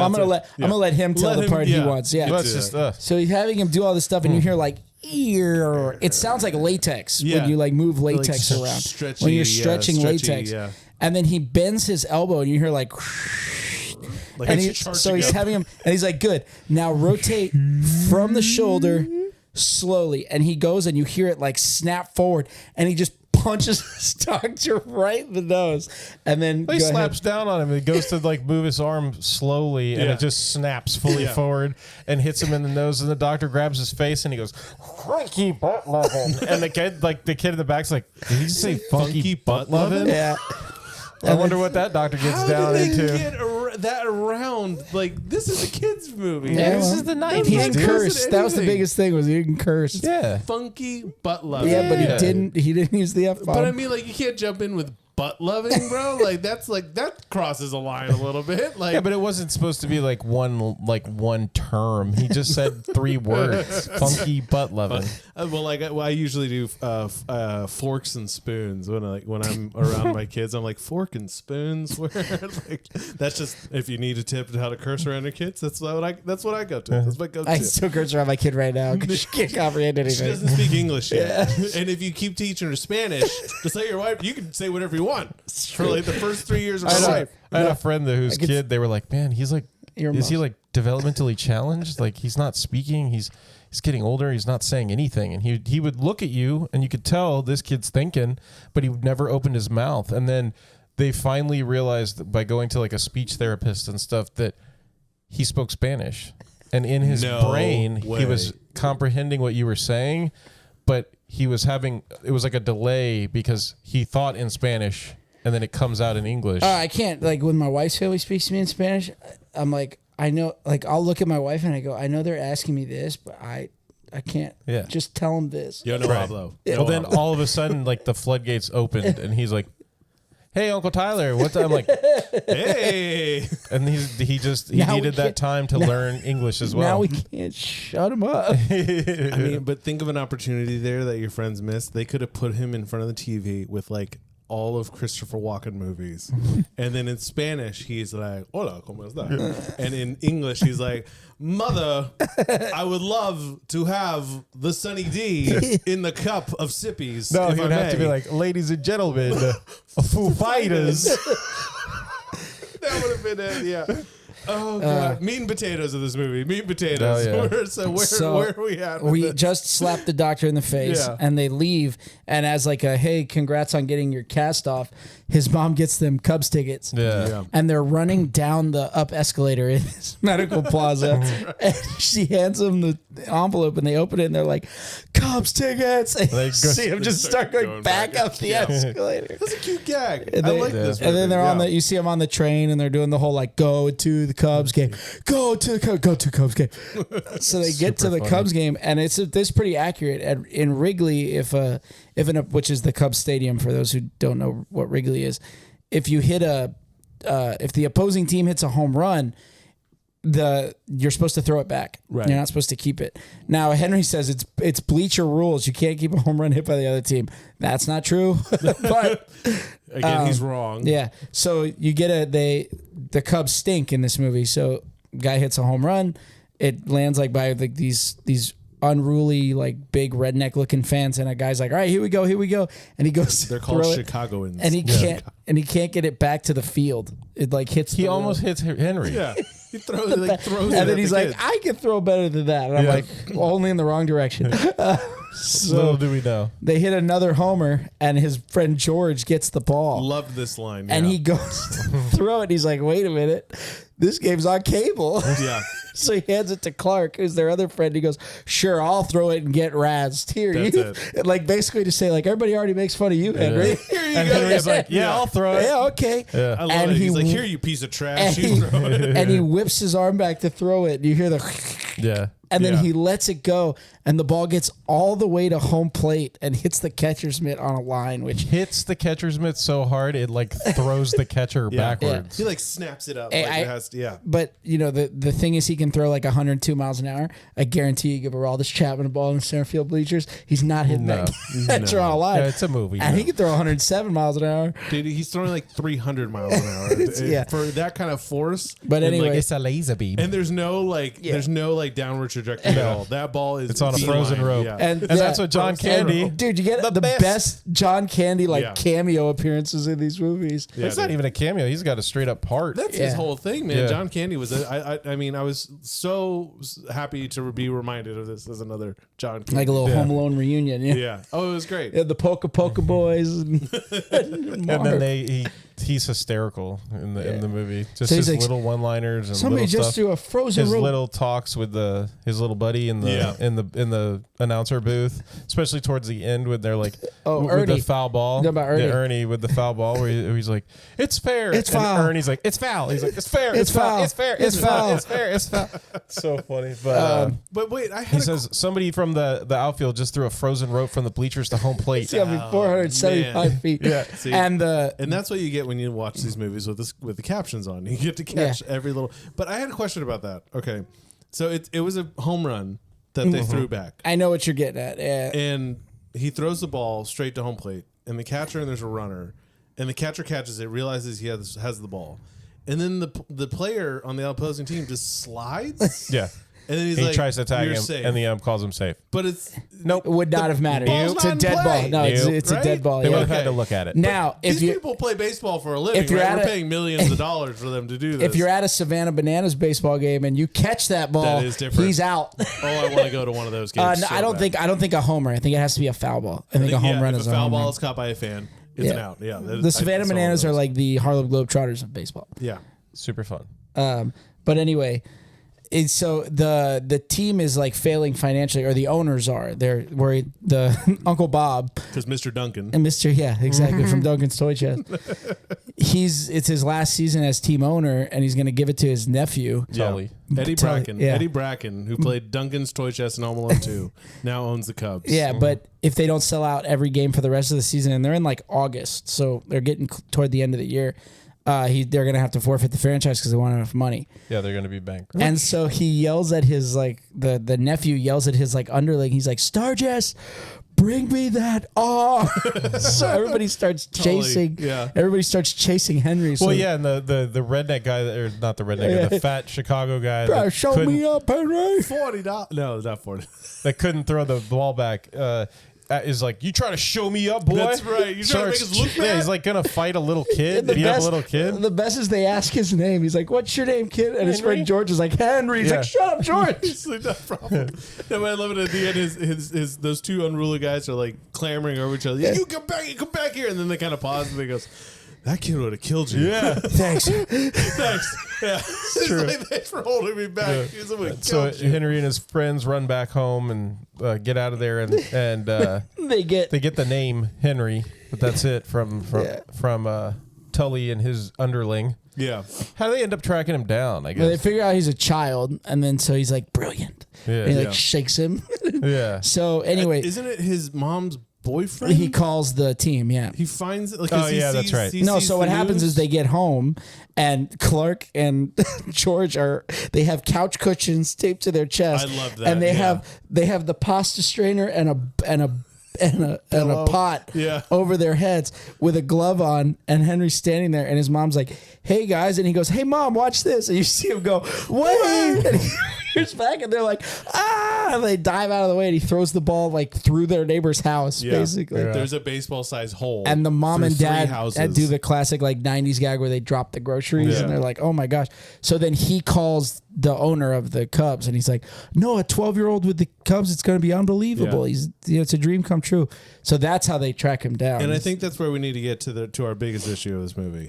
gonna let him tell the part he wants. Yeah. That's just So he's having him do all this stuff, and you hear like ear. It sounds like latex when you like move latex like around. stretchy, when you're stretching latex. Yeah. And then he bends his elbow, and you hear like and so he's having him, and he's like, "Good, now rotate from the shoulder slowly, and he goes and you hear it like snap forward, and he just punches his doctor right in the nose, and then He slaps down on him. He goes to like move his arm slowly, and it just snaps fully forward and hits him in the nose. And the doctor grabs his face and he goes, "Funky butt loving." And the kid in the back's like, "Did he just say funky butt loving?" Yeah. I wonder what that doctor gets How down did they into. get that around? Like, this is a kid's movie. Yeah, This well, is the he 90s, didn't dude. curse. That was the Anything. biggest thing, was he didn't curse. Yeah. Funky butt loving. Yeah, but Yeah. he didn't use the F-bomb. But I mean, like, you can't jump in with butt loving, bro. Like that crosses a line a little bit. Like, Yeah, but it wasn't supposed to be like one term. He just said 3 words. Funky butt loving. I usually do forks and spoons when I'm around my kids. I'm like, fork and spoons. Where like that's just, if you need a tip on how to curse around your kids, that's what I go to. That's my go-to. I still curse around my kid right now because she can't comprehend She anything. doesn't speak English yet. And if you keep teaching her Spanish, just like your wife, you can say whatever you want for like the first 3 years of her life. I had a friend whose kid, they were like, "Man, he's like, is he like developmentally challenged? Like he's not speaking. He's getting older. He's not saying anything." And he would look at you, and you could tell this kid's thinking, but he never opened his mouth. And then they finally realized by going to like a speech therapist and stuff that he spoke Spanish, and in his brain he was comprehending what you were saying, but he was having, it was like a delay because he thought in Spanish and then it comes out in English. I can't, like, when my wife's family speaks to me in Spanish, I'm like, I know, like, I'll look at my wife and I go, I know they're asking me this, but I can't just tell them this. Yo no hablo. Well, then all of a sudden, like the floodgates opened, and he's like, "Hey, Uncle Tyler, what's up?" I'm like, Hey. and he Now we needed that can't- time to learn English as well. Now we can't shut him up. I mean, but think of an opportunity there that your friends missed. They could have put him in front of the TV with like all of Christopher Walken movies. And then in Spanish, he's like, "Hola, ¿cómo está?" And in English, he's like, "Mother, I would love to have the Sunny D in the cup of sippies." No, if he I would have to be may." like, "Ladies and gentlemen, Foo Fighters." That would have been it, yeah. Oh, God. Meat and potatoes of this movie. Meat and potatoes. Oh, yeah. Where are we at? With We this? just slapped the doctor in the face, Yeah. and they leave. And as like a, hey, congrats on getting your cast off, his mom gets them Cubs tickets. Yeah. And they're running down the up escalator in this medical plaza. And she hands them the envelope, and they open it, and they're like, Cubs tickets. And They you go- see them just start going back up the escalator. That's a cute gag. And I they- like this. And then they're movie, on yeah. you see them on the train, and they're doing the whole like, go to the Cubs game, go to Cubs game. So they get to the funny. Cubs game, and it's pretty accurate. In Wrigley, which is the Cubs stadium for those who don't know what Wrigley is, if you hit if the opposing team hits a home run, you're supposed to throw it back. Right. You're not supposed to keep it. Now Henry says it's bleacher rules. You can't keep a home run hit by the other team. That's not true. But Again, he's wrong. yeah. So you get the Cubs stink in this movie. So guy hits a home run. It lands like by like these unruly, like big redneck looking fans, and a guy's like, "All right, here we go," and he goes. They're called throw it, Chicagoans. and he can't get it back to the field. It like hits. He the almost wall. hits Henry. Yeah. He throws it. And then he's like, "I can throw better than that," and I'm like, "Only in the wrong direction." So Little do we know. they hit another homer, and his friend George gets the ball. Loved this line. And yeah. he goes to throw it. He's like, wait a minute. This game's on cable. Yeah. So he hands it to Clark, who's their other friend. He goes, sure, I'll throw it and get razzed. Here, That's you. it. And like basically to say, like, everybody already makes fun of you, Henry. Here you And go. Henry's like, "Yeah, I'll throw it." Yeah, okay. Yeah. I love And it. He's he like, w- "Here, you piece of And trash." he, You throw it. and he whips his arm back to throw it. And you hear the Yeah. and then Yeah. he lets it go, and the ball gets all the way to home plate and hits the catcher's mitt on a line, which Hits the catcher's mitt so hard it like throws the catcher backwards. He like snaps it up. Hey, like I- it has to, yeah. But you know the thing is he can throw like 102 miles an hour. I guarantee you give Aroldis Chapman a ball in the center field bleachers, he's not hitting No. that catcher on a line. Yeah, it's a movie. And he can throw 107 miles an hour. Dude, he's throwing like 300 miles an hour Yeah. for that kind of force. But And, anyway, like, It's a laser beam. and there's no like like downward trajectory at all. That ball is It's on a frozen rope. Yeah. And that's what John Candy. Dude, you get the best John Candy cameo appearances in these movies. Yeah, It's not even a cameo. He's got a straight up part. That's his whole thing, man. Yeah. John Candy was. I mean, I was so happy to be reminded of this as another John Candy. Like a little Home Alone reunion. Yeah. Yeah. Oh, it was great. Yeah, the Polka Boys. And And then he's hysterical in the movie. Just So he's his like, little one-liners and somebody little just stuff. threw a frozen His rope. little talks with his little buddy in the announcer booth, especially towards the end when they're like, with Ernie. the foul ball. You know about Ernie. Yeah, Ernie with the foul ball where he's like, it's fair. It's and foul. Ernie's like, it's foul. He's like, it's fair. It's foul. It's fair. It's It's foul. foul. It's fair. It's foul. So funny. But But wait, he says somebody from the outfield just threw a frozen rope from the bleachers to home plate. It's got to be 475 man. feet. Yeah. See, And that's what you get when you watch these movies with the captions on. You get to catch every little. But I had a question about that. Okay, so it was a home run that they threw back, I know what you're getting at. Yeah. and he throws the ball straight to home plate, and the catcher and there's a runner, and the catcher catches it, realizes he has the ball, and then the player on the opposing team just slides. Yeah. And then He tries to tag "You're him, safe." and the ump calls him safe. But it's Nope. It would not have mattered. ball's It's not a in dead play. ball. No, it's a Right? dead ball. They would Yeah. have had Okay. to look at it. Now, if these you people play baseball for a living. if you're right? at We're a- paying millions of dollars for them to do this. if you're at a Savannah Bananas baseball game and you catch that ball, That is different. he's out. oh, I want to go to one of those games. No, so I don't bad. think a homer. I think it has to be a foul ball. I think a home run if is a a foul home ball run. is caught by a fan. It's an out. Yeah, The Savannah Bananas are like the Harlem Globetrotters of baseball. yeah. Super fun. But anyway, so the team is like failing financially, or the owners are. They're worried. The Uncle Bob Because Mr. Duncan. and Mr. Yeah, exactly from Duncan's Toy Chest. It's his last season as team owner, and he's going to give it to his nephew. Tully. Eddie Tully, Bracken. yeah. Eddie Bracken, who played Duncan's Toy Chest in Home Alone 2, now owns the Cubs. Yeah, but if they don't sell out every game for the rest of the season, and they're in like August, so they're getting toward the end of the year, they're going to have to forfeit the franchise because they want enough money. Yeah, they're going to be bankrupt. And so he yells at his the nephew yells at his underling. He's like, Starjess, bring me that R. So everybody starts chasing. yeah. Everybody starts chasing Henry. So, Well, yeah, and the redneck guy, or not the redneck guy, the fat Chicago guy Bro, that show couldn't- me up, Henry. $40. No, not 40. that couldn't throw the ball back. Is like, you try to show me up, boy. That's right. You trying to make us look Yeah, bad? he's like gonna fight a little kid. Did he have a little kid? The best is they ask his name. He's like, "What's your name, kid?" And his Henry? friend George is like, "Henry." He's Yeah. like, "Shut up, George." It's like, no problem. No, but I love it at the end. His those two unruly guys are like clamoring over each other. You come back here, and then they kind of pause and he goes, "That kid would have killed you." Yeah. Thanks. Thanks. Yeah, it's true. like, thanks for holding me back. He's like, So killed you. Henry and his friends run back home and get out of there, and They get they get the name Henry, but that's it from Tully and his underling. Yeah. How do they end up tracking him down? I Well, they guess. figure out he's a child, and then so he's like, "Brilliant." Yeah. And he Yeah. shakes him. Yeah. So anyway, Isn't it his mom's boyfriend? he calls the team. Yeah. He finds it. Like, Oh, 'cause he yeah, that's sees- right. he No, sees so the what happens news. is they get home, and Clark and George they have couch cushions taped to their chest. I love that, And they yeah. have the pasta strainer and a pot Yeah. over their heads with a glove on, and Henry's standing there, and his mom's like, "Hey guys," and he goes, "Hey mom, watch this," and you see him go, "Wait!" And he hears back, and they're like, "Ah!" And they dive out of the way, and he throws the ball like through their neighbor's house, Yeah. basically. Yeah. There's a baseball sized hole. And the mom through and three dad houses. do the classic like 90s gag where they drop the groceries Yeah. and they're like, "Oh my gosh." So then he calls the owner of the Cubs and he's like, "No, a 12-year-old with the Cubs, it's going to be unbelievable. Yeah. It's a dream come true." So that's how they track him down. And I think that's where we need to get to our biggest issue of this movie.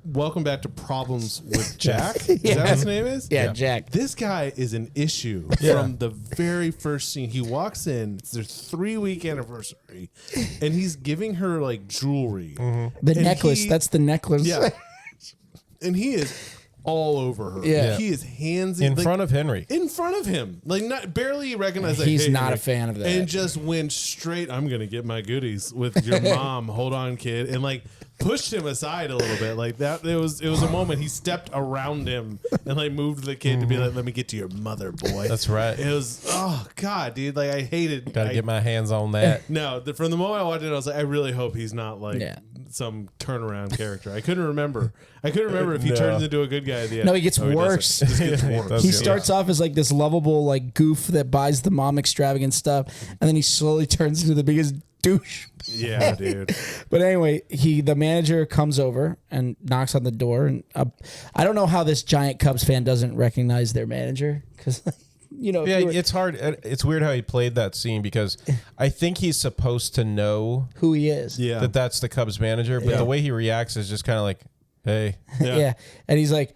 Welcome back to Problems with Jack. Is that what his name is? yeah, Jack. This guy is an issue from the very first scene. He walks in, it's their 3-week anniversary, and he's giving her like jewelry. The And necklace, he- that's the necklace. Yeah. And he is all over her. Yeah. He is hands In front of Henry. in front of him, like not barely recognized. Like, He's hey, not Henry, a fan of that. and just went straight. I'm gonna get my goodies with your mom. Hold on, kid, and like pushed him aside a little bit, like that. It was a moment he stepped around him and like moved the kid to be like, "Let me get to your mother, boy." That's right. It was God, dude. Like I hated. Got to I- get my hands on that. No, from the moment I watched it, I was like, I really hope he's not like Yeah. some turnaround character. I couldn't remember if he turns into a good guy at the end. No, he gets worse. He just gets worse. He starts off as like this lovable like goof that buys the mom extravagant stuff, and then he slowly turns into the biggest douche. Yeah, dude. But anyway, the manager comes over and knocks on the door, and I don't know how this giant Cubs fan doesn't recognize their manager because. It's hard. It's weird how he played that scene because I think he's supposed to know who he is. Yeah, that's the Cubs manager, but the way he reacts is just kind of like, "Hey." Yeah. And he's like,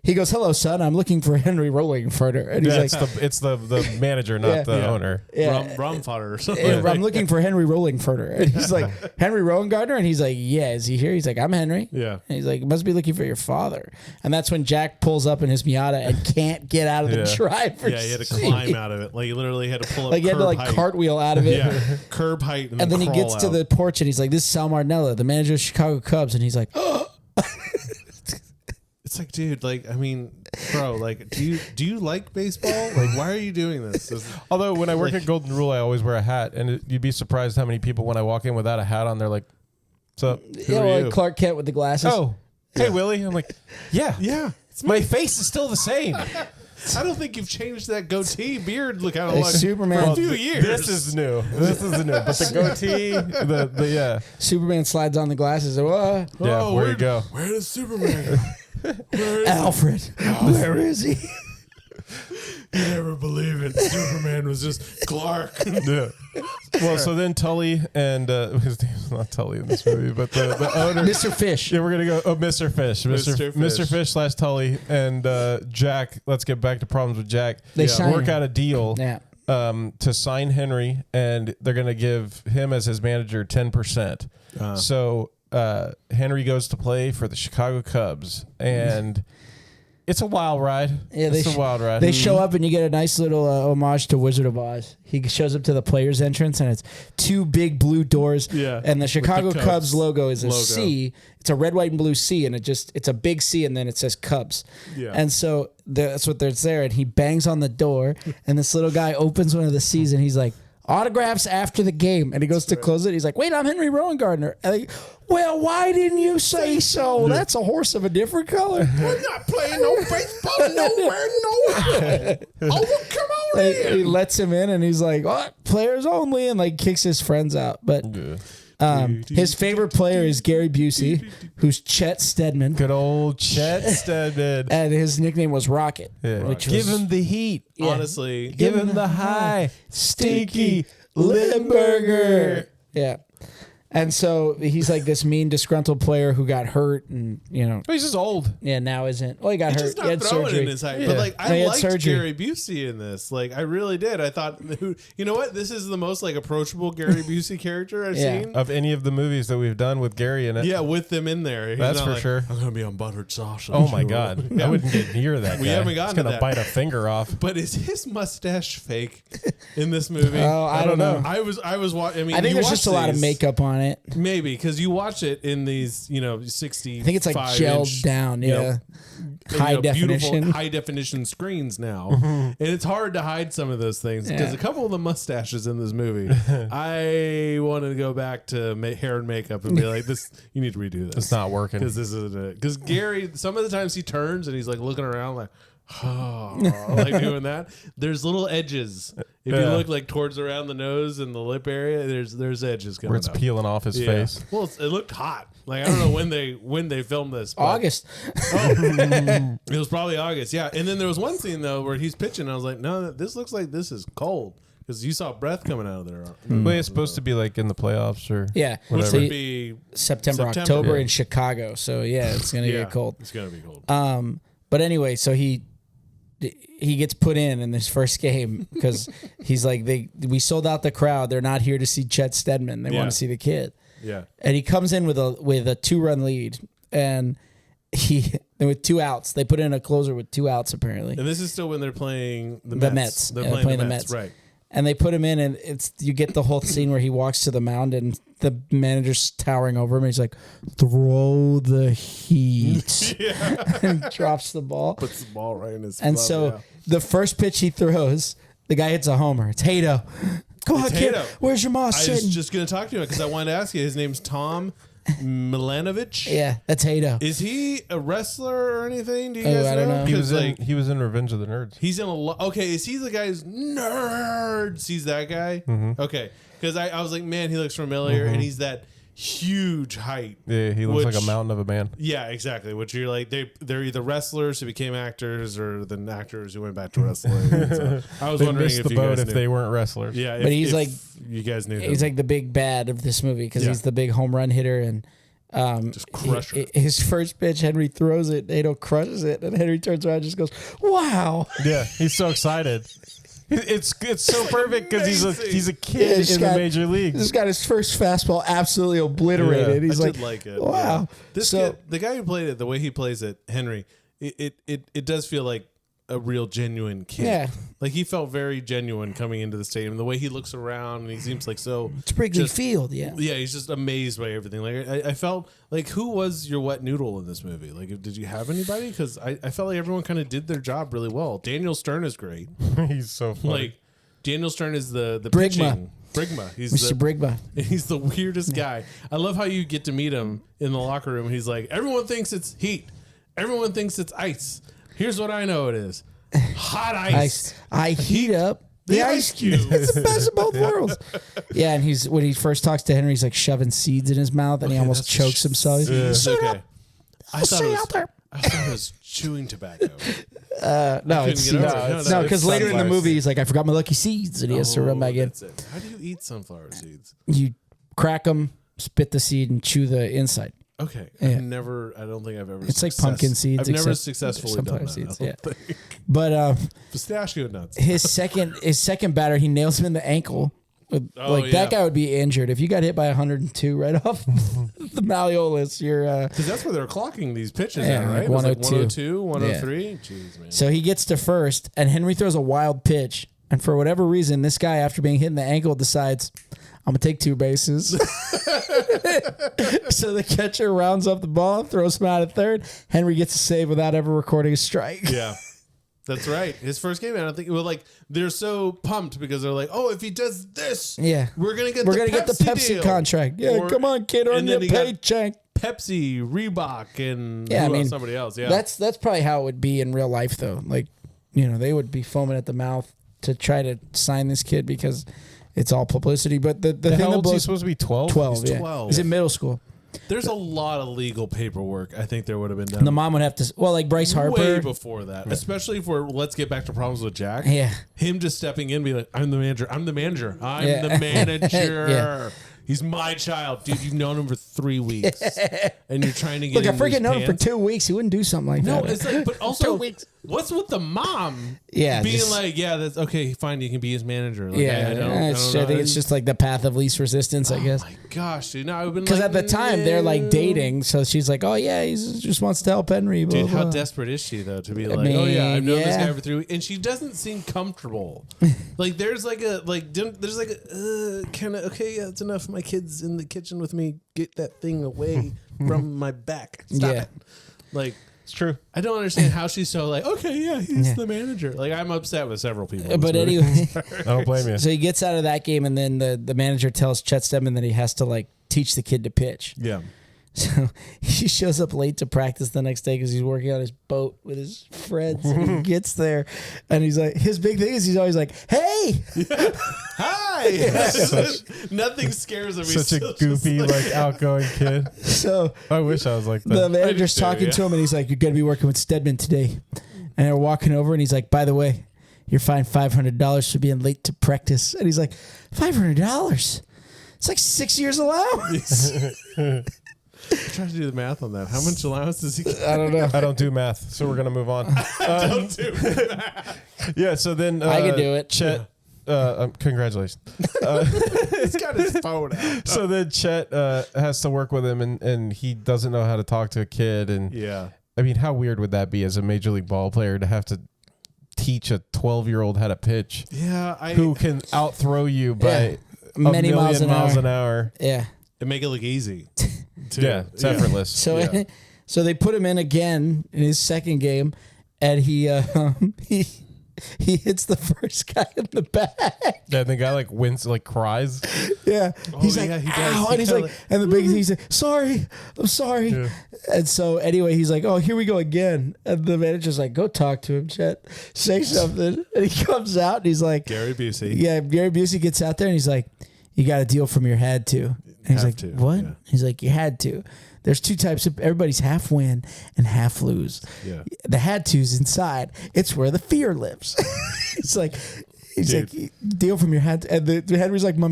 he goes, "Hello, son. I'm looking for Henry Rollingfurter." And he's like, it's the manager, not the owner. Yeah. Rum fodder or something. I'm looking for Henry Rollingfurter. And he's like, Henry Rollingardner? And he's like, yeah, is he here? He's like, I'm Henry. Yeah. And he's like, must be looking for your father. And that's when Jack pulls up in his Miata and can't get out of the driver's Yeah, he had to seat. climb out of it. Like, he literally had to pull up Like, he had to like height. cartwheel out of it. Yeah, curb height. And then he gets to the porch and he's like, this is Sal Martinello, the manager of the Chicago Cubs. And he's like, oh. It's like, dude, like, I mean, bro, like, do you like baseball? Like, why are you doing this? Although when I work at Golden Rule, I always wear a hat, and you'd be surprised how many people when I walk in without a hat on, they're like, "What's up?" Like Clark Kent with the glasses. Oh, hey Willie. I'm like, yeah. My face is still the same. I don't think you've changed that goatee beard look out of like Superman. for a few years. This is new. But the goatee, the Superman slides on the glasses. Whoa. yeah. Where you go? Where is Superman? Alfred. Where is he? You never believe it. Superman was just Clark. Yeah. Well, so then Tully and his name's not Tully in this movie, but the owner, Mr. Fish. Yeah, we're gonna go. Oh, Mr. Fish, Mr. Fish / Tully and Jack. Let's get back to problems with Jack. They sign- work out a deal. Yeah. To sign Henry, and they're gonna give him as his manager 10%. So Henry goes to play for the Chicago Cubs, and it's a wild ride. Yeah, it's a wild ride. They show up and you get a nice little homage to Wizard of Oz. He shows up to the players' entrance and it's two big blue doors. Yeah, and the Chicago the Cubs logo is a C. It's a red, white, and blue C, and it's a big C, and then it says Cubs. Yeah, and so that's what there's there. And he bangs on the door, and this little guy opens one of the C's, and he's like, autographs after the game. And he goes to close it. He's like, wait, I'm Henry Rowan-Gardner. And well, why didn't you say so? That's a horse of a different color. We're not playing no baseball nowhere, no. Oh, well, come on in. He lets him in, and he's like, what? Players only, and like kicks his friends out. But his favorite player is Gary Busey, who's Chet Steadman. Good old Chet Steadman. And his nickname was Rocket. Yeah. Which Give was, him the heat. Yeah. Honestly, Give him the high, stinky Limburger. Yeah. And so he's like this mean, disgruntled player who got hurt, and he's just old. Yeah, now isn't. Well, he got hurt. Just not he had throwing surgery. in his height. Yeah. But like, No, he I had liked surgery. Gary Busey in this. Like, I really did. I thought, you know what? This is the most like approachable Gary Busey character I've seen. Of any of the movies that we've done with Gary in it. Yeah, with them in there. He's That's not for like, sure. I'm gonna be on buttered sausage. Oh my God. I wouldn't get near that guy. We haven't gotten He's to gonna that. bite a finger off. But is his mustache fake in this movie? Oh, I don't know. I was watching. I mean, I think you there's just a watch lot of these- makeup on it. Maybe because you watch it in these, 60. I think it's like gelled down. Yeah. High definition. high definition screens now, and it's hard to hide some of those things because a couple of the mustaches in this movie, I wanted to go back to hair and makeup and be like, "This, you need to redo this. It's not working. because this isn't it." Because Gary, some of the times he turns and he's like looking around like. Oh, like doing that. There's little edges. If you look like towards around the nose and the lip area, there's edges coming Where it's up. peeling off his face. Well, it looked hot. Like I don't know when they filmed this. But August. it was probably August. Yeah. And then there was one scene though where he's pitching. And I was like, no, this looks like this is cold because you saw breath coming out of there. Well, it's supposed to be like in the playoffs or Yeah. Which whatever. would be September, September. October Yeah. in Chicago. So yeah, it's gonna get cold. It's gonna be cold. But anyway, so he gets put in this first game because he's like, we sold out the crowd. They're not here to see Chet Steadman. They want to see the kid. Yeah. And he comes in with a 2-run lead, and with 2 outs. They put in a closer with 2 outs apparently. And this is still when they're playing the Mets. They're Yeah, playing the Mets, right? And they put him in, and you get the whole scene where he walks to the mound, and the manager's towering over him. And he's like, "Throw the heat," and he drops the ball. Puts the ball right in his. And glove, so the first pitch he throws, the guy hits a homer. It's Hato. Come on, kid. Hato. Where's your moss I was sitting? just gonna talk to you because I wanted to ask you. His name's Tom Milanovic. Yeah, that's Hato. Is he a wrestler or anything? Do you Oh, guys I don't know. He was 'Cause, in. He was in Revenge of the Nerds. He's in a lot. Okay, is he the guy who's nerds? He's that guy. Okay, because I was like, man, he looks familiar, and he's that huge height. Yeah, he looks like a mountain of a man. Yeah, exactly. Which you're like, they're either wrestlers who became actors or the actors who went back to wrestling. So I was They wondering missed if the you boat guys if knew. they weren't wrestlers. Yeah, But he's if like- you guys knew him. He's like the big bad of this movie because Yeah. he's the big home run hitter and just crusher. his first pitch, Henry throws it, Hato crushes it, and Henry turns around and just goes, "Wow!" Yeah, he's so excited. It's so perfect because he's a Yeah, kid he's in the got- major leagues. This got his first fastball absolutely obliterated. Yeah. He's I like, did like it. "Wow!" Yeah. This So- kid, the guy who played it, the way he plays it, Henry, it does feel like a real genuine kid. Yeah. Like he felt very genuine coming into the stadium. The way he looks around and he seems like so. It's Wrigley just- Field, yeah. Yeah, he's just amazed by everything. Like I felt like, who was your wet noodle in this movie? Like, did you have anybody? Because I felt like everyone kind of did their job really well. Daniel Stern is great. He's so funny. Like Daniel Stern is the Brigma. pitching. Brigma. He's Mr. the Brigma. He's the weirdest guy. I love how you get to meet him in the locker room. He's like, everyone thinks it's heat. Everyone thinks it's ice. Here's what I know it is. Hot ice. I heat up the ice cube. It's the best of both worlds. Yeah, and when he first talks to Henry, he's like shoving seeds in his mouth, and he almost that's chokes himself. He's It's like, okay. I'll see you out there. I thought it was chewing tobacco. No, couldn't it's get over seeds. it. No, it's because later in the sunflower movie, seeds. he's like, I forgot my lucky seeds, and he has to run back in. That's it. How do you eat sunflower seeds? You crack them, spit the seed, and chew the inside. Okay. Yeah. I don't think I've ever. It's like pumpkin seeds, I've never except successfully sunflower done that. seeds, I yeah. don't think. But Pistachio nuts. his second batter, he nails him in the ankle. Oh, Like yeah. that guy would be injured if you got hit by 102 right off the malleolus. You're Because that's where they're clocking these pitches Yeah, at, right? like It was 102. 102, 103. Jeez, man. so he gets to first, and Henry throws a wild pitch, and for whatever reason, this guy, after being hit in the ankle, decides, I'm gonna take 2 bases. So the catcher rounds up the ball, throws him out at third. Henry gets a save without ever recording a strike. Yeah. That's right. His first game, I don't think. Well, like they're so pumped because they're like, "Oh, if he does this, Yeah. we're gonna get We're the gonna get the Pepsi deal. contract. Yeah, Or- come on, kid, earn and your then he got paycheck. Pepsi, Reebok, and Yeah, who I else? mean, Somebody else. Yeah, That's probably how it would be in real life, though. Like, they would be foaming at the mouth to try to sign this kid because it's all publicity. But the thing How that old is he blows supposed to be? 12? 12, He's yeah. 12. He's in middle school. there's a lot of legal paperwork. I think there would have been done. And the mom would have to, like Bryce way Harper. before that, especially for let's get back to problems with Jack. Yeah. Him just stepping in, be like, "I'm the manager. I'm the manager. I'm Yeah. the manager. Yeah. He's my child, dude. You've known him for 3 weeks, and you're trying to get Look, I him freaking his known him for pants. 2 weeks. He wouldn't do something like No, that. it's like, but also, 2 weeks. what's with the mom? Yeah, being just- like, yeah, that's okay. Fine, you can be his manager. Like, Yeah, I don't I know. think it's just like the path of least resistance, I guess. Oh my gosh, dude. No, I've been Because like, at the time they're like no. dating, so she's like, "Oh yeah, he just wants to help Henry." Blah, Dude, how blah. desperate is she though to be I like, oh yeah, I've known mean, this yeah. guy for 3 weeks, and she doesn't seem comfortable. Like there's like a there's like a kind of okay, yeah, it's enough. My kid's in the kitchen with me. Get that thing away from my back. Stop Yeah. it. Like It's true. I don't understand how she's so like, okay, yeah, he's Yeah. the manager. Like I'm upset with several people. in But this movie. anyway, I don't blame you. so he gets out of that game, and then the manager tells Chet Stedman that he has to like teach the kid to pitch. yeah. So he shows up late to practice the next day because he's working on his boat with his friends. And he gets there, and he's like, his big thing is he's always like, "Hey, Hi. Nothing scares him. He's Such a still just goofy, like outgoing kid. so." I wish I was like The that. manager's too, talking yeah. to him, and he's like, "You're going to be working with Stedman today." And they're walking over, and he's like, "By the way, you're fined $500 for being late to practice." And he's like, $500? It's like 6 years allowance. Try to do the math on that. How much allowance does he get? I don't know. I don't do math, so we're gonna move on. Don't do that. Yeah. So then I can do it. Chet. Congratulations. He's got his phone out. So then Chet has to work with him, and he doesn't know how to talk to a kid. And Yeah. I mean, how weird would that be as a major league ball player to have to teach a 12-year-old how to pitch Yeah. who can outthrow you by Yeah. Many a million miles an hour. hour? Yeah. And make it look easy. too. Yeah, it's effortless. So Yeah. so they put him in again in his second game, and he he hits the first guy in the back. Yeah, and the guy like wins, like cries. Yeah, he's yeah, like, he does. ow, He and he's kinda like, and the big, he's like, sorry, I'm sorry. Yeah. And so anyway, he's like, oh, here we go again. And the manager's like, go talk to him, Chet, say something. And he comes out and he's like, Gary Busey. yeah, Gary Busey gets out there and he's like, you got a deal from your had to. And he's Have like, to, what? yeah. He's like, you had to. There's two types of, everybody's half win and half lose. Yeah. The had to's inside. It's where the fear lives. It's like, he's Dude. like, deal from your head. And the Henry's like, my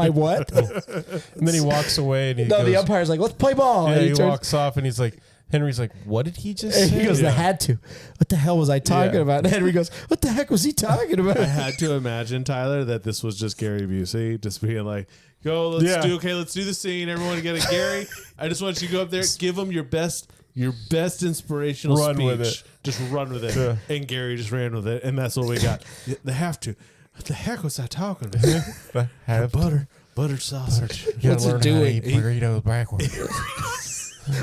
what? And then he walks away and he No, goes, the umpire's like, let's play ball. yeah, And he turns- walks off and he's like, Henry's like, what did he just and say? he goes, the had to. What the hell was I talking Yeah. about? And Henry goes, what the heck was he talking about? I had to imagine, Tyler, that this was just Gary Busey just being like, go, let's Yeah. do the scene. Everyone get it. Gary, I just want you to go up there, give him your best inspirational Run speech. with it. Just run with it. Yeah. And Gary just ran with it. And that's what we got. They have to. What the heck was I talking about? The have Buttered sausage. You What's gotta it learn how to doing? eat burritos backwards.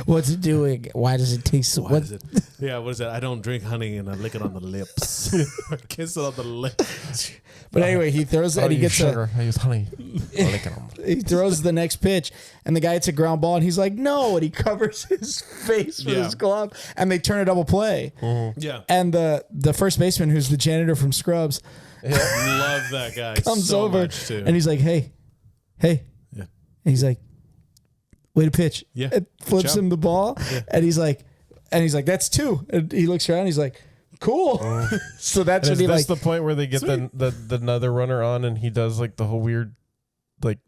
What's it doing? Why does it taste so? What What? is it? Yeah, what is that? I don't drink honey and I lick it on the lips. I kiss it on the lips. But anyway, he throws it and he gets sugar. I use honey. I'll lick it on the- he throws the next pitch, and the guy hits a ground ball, and he's like, "No!" And he covers his face with Yeah. his glove, and they turn a double play. Yeah. And the first baseman, who's the janitor from Scrubs, Love that guy. comes so over, much too. and he's like, "Hey." Yeah. And he's like, "Way to pitch!" Yeah. And flips Job. him the ball, and he's like, "That's two." And he looks around, he's like, "Cool." So that's And when is he this like. the point where they get the another runner on and he does like the whole weird, like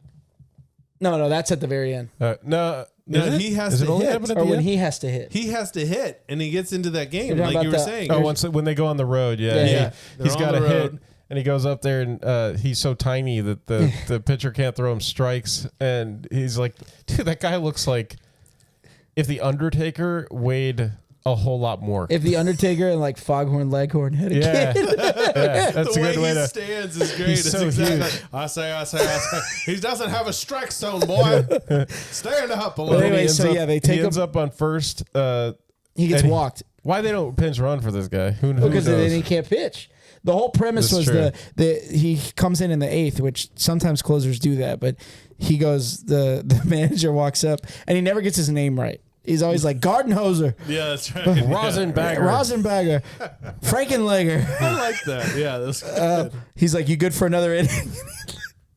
No, that's at the very end, no. No, is it? he has Is it to only hit. happen at or the when end? he has to hit. He has to hit, and he gets into that game, You're talking like you were about the- saying. Oh, once when they go on the road, yeah, Yeah. he's They're on got a the hit, road. and he goes up there, and he's so tiny that the pitcher can't throw him strikes, and he's like, dude, that guy looks like if the Undertaker weighed a whole lot more. If the Undertaker and like Foghorn Leghorn had a Yeah, kid. yeah, that's The a way good way he to. stands is great. He's It's so exactly. huge. I say. He doesn't have a strike zone, boy. Stand up a But little. anyway, He ends so up- yeah, they take he ends him- up on first. He gets and walked Why they don't pinch run for this guy? Who because knows? then he can't pitch. The whole premise That's was true. the he comes in the eighth, which sometimes closers do that, but he goes the manager walks up and he never gets his name right. He's always like Gardenhoser, Yeah, that's right. Rosenbagger. Rosenbagger, Frankenlegger. I like that. Yeah, that's He's like, "You good for another inning?"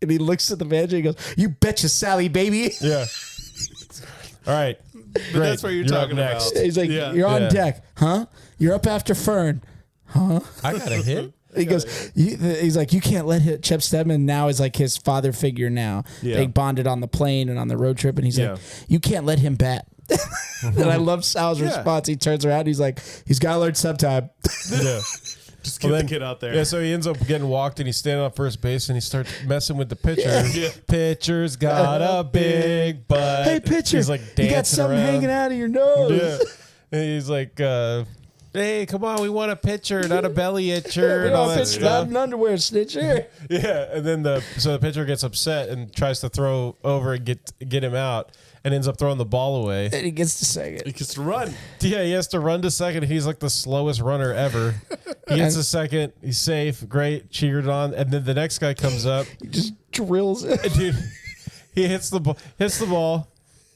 And he looks at the manager and he goes, "You betcha, Sally, baby." Yeah. All right. but that's what you're up talking next. about. He's like, Yeah. "You're on Yeah. deck, huh? You're up after Fern." I got a hit. He goes, he's like, "You can't let him." Chip Stedman now is like his father figure now. Yeah. They bonded on the plane and on the road trip, and he's Yeah. like, "You can't let him bat." And I love Sal's Yeah. response. He turns around, he's like, "He's got to learn sometime." Yeah. Just get the kid out there. Yeah, so he ends up getting walked and he's standing on first base and he starts messing with the pitcher. Yeah. Pitcher's got a big butt. Hey, pitcher, He's like you dancing got something around. hanging out of your nose. Yeah. And he's like, hey, come on, we want a pitcher, not a belly itcher We and all don't that pitch not stuff. an underwear snitcher. Yeah, and then the pitcher gets upset and tries to throw over and get him out and ends up throwing the ball away. And he gets to second. He gets to run. Yeah, he has to run to second. He's like the slowest runner ever. He gets to second. He's safe. Great. Cheered on. And then the next guy comes up. He just drills it. Dude, he hits the ball.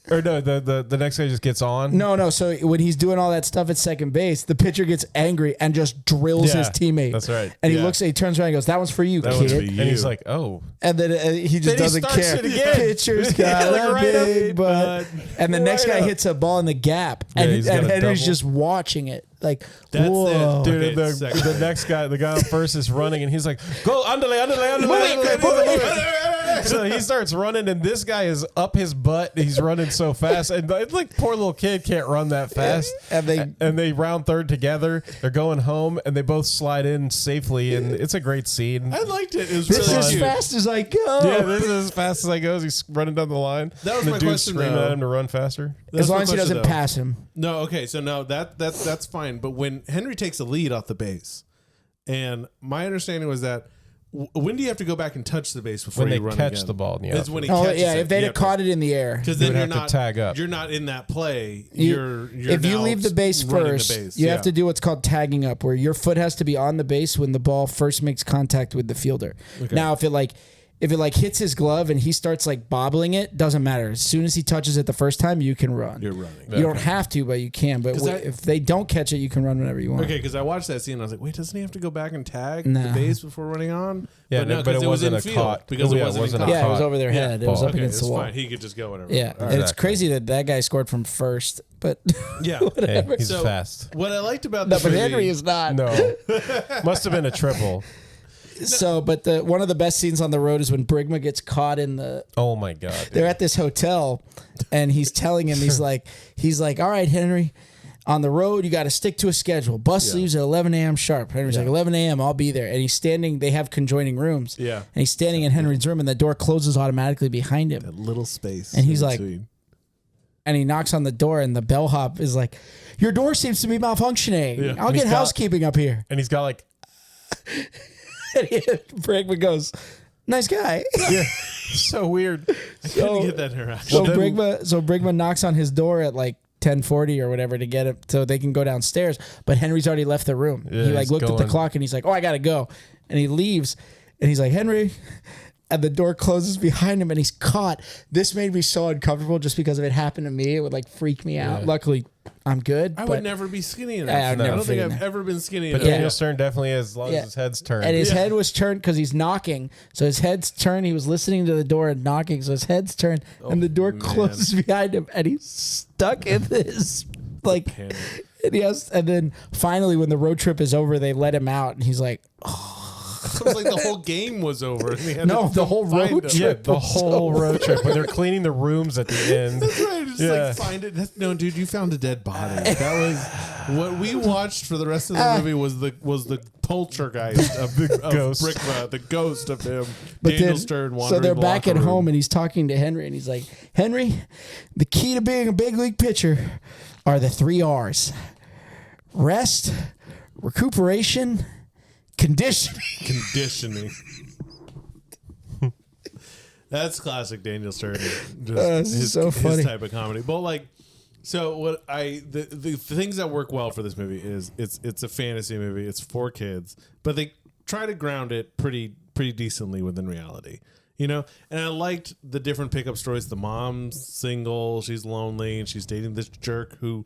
Or no, the next guy just gets on. No. So when he's doing all that stuff at second base, the pitcher gets angry and just drills Yeah, his teammate. that's right. And he Yeah. he turns around and goes, "That one's for you, That kid." one's for you. And he's like, oh. And then he just Then he doesn't starts care. it again. Pitcher's Yeah, got like a right up, big butt. And the next Right guy up. hits a ball in the gap, Yeah, and, he's got a Henry's double. just watching it. Like, That's whoa. it. Dude, Okay, the second. next guy, the guy on first is running, and he's like, "Go, andale." So he starts running, and this guy is up his butt. He's running so fast, and it's like poor little kid can't run that fast. And they- round third together. They're going home, and they both slide in safely, and it's a great scene. I liked it. It was This really is as cute. fast as I go. Yeah, this is as fast as I go. As he's running down the line. That was and my the dude's question, screaming though. at him to run faster. That's As long my as he question, doesn't though. pass him. No, okay, so no, that's fine. But when Henry takes a lead off the base, and my understanding was that when do you have to go back and touch the base before When you they run catch again? the ball in the It's outfield. when he Oh catches yeah, it. if they'd have caught it in the air, because You then would you're have not to tag up. You're not in that play. You- You're if you now leave the base running first, the base. you have to do what's called tagging up, where your foot has to be on the base when the ball first makes contact with the fielder. Now, if it hits his glove and he starts like bobbling it, doesn't matter. As soon as he touches it the first time, you can run. You're running. You don't have to, but you can. But if they don't catch it, you can run whenever you want. Okay, because I watched that scene and I was like, wait, doesn't he have to go back and tag No. the base before running on? Yeah, but no, but it 'cause was wasn't in a field, caught. because it Yeah, it wasn't, wasn't in a caught. Yeah, it was caught over their head. It was ball. up Okay, against it's the wall. fine. He could just go whatever. Yeah, All and right. it's crazy that guy scored from first, but Yeah. Hey, he's So- fast. What I liked about no, this but movie, Henry is not. No, must have been a triple. So, but one of the best scenes on the road is when Brigma gets caught in the. Oh my god, dude. They're at this hotel, and he's telling him he's like, all right, Henry, on the road you got to stick to a schedule. Bus leaves at 11 a.m. sharp. Henry's like 11 a.m. I'll be there, and he's standing. They have conjoining rooms. Yeah. and he's standing in Henry's room, and the door closes automatically behind him. that little space, And he's in like- between. And he knocks on the door, and the bellhop is like, "Your door seems to be malfunctioning. Yeah. I'll And get he's got- housekeeping up here." and he's got like, And Brigma goes, "Nice guy." yeah, so weird. I couldn't get that interaction. So then- Brigma knocks on his door at like 10:40 or whatever to get him so they can go downstairs. But Henry's already left the room. Yeah, he like he's looked at the going. clock and he's like, "Oh, I gotta go," and he leaves. And he's like, "Henry," and the door closes behind him, and he's caught. This made me so uncomfortable just because if it happened to me, it would like freak me out. Luckily, I'm good. I but would never be skinny enough. I would I never don't think fit I've in there. ever been skinny But enough. Daniel Stern definitely, as long Yeah. as his head's turned. And his head was turned because he's knocking. So his head's turned. He was listening to the door and knocking. So his head's turned, and the door man. closes behind him, and he's stuck in this like. Panic. And then finally, when the road trip is over, they let him out, and he's like, It was like the whole game was over. And they had "No, to the whole find road him. yeah, trip." the whole road trip. But they're cleaning the rooms at the end. That's right. Just Yeah. like find it. No, dude, you found a dead body. That was what we watched for the rest of the movie. Was the poltergeist of ghost. Brickma, the ghost of him. But Daniel then- Stern so wandering they're the back locker at room. home, and he's talking to Henry, and he's like, "Henry, the key to being a big league pitcher are the 3 R's: rest, recuperation, conditioning." Conditioning. That's classic Daniel Stern. Just this is so funny. His type of comedy. But like, so what the things that work well for this movie is it's a fantasy movie. It's for kids, but they try to ground it pretty decently within reality. You know, and I liked the different pickup stories. The mom's single, she's lonely, and she's dating this jerk who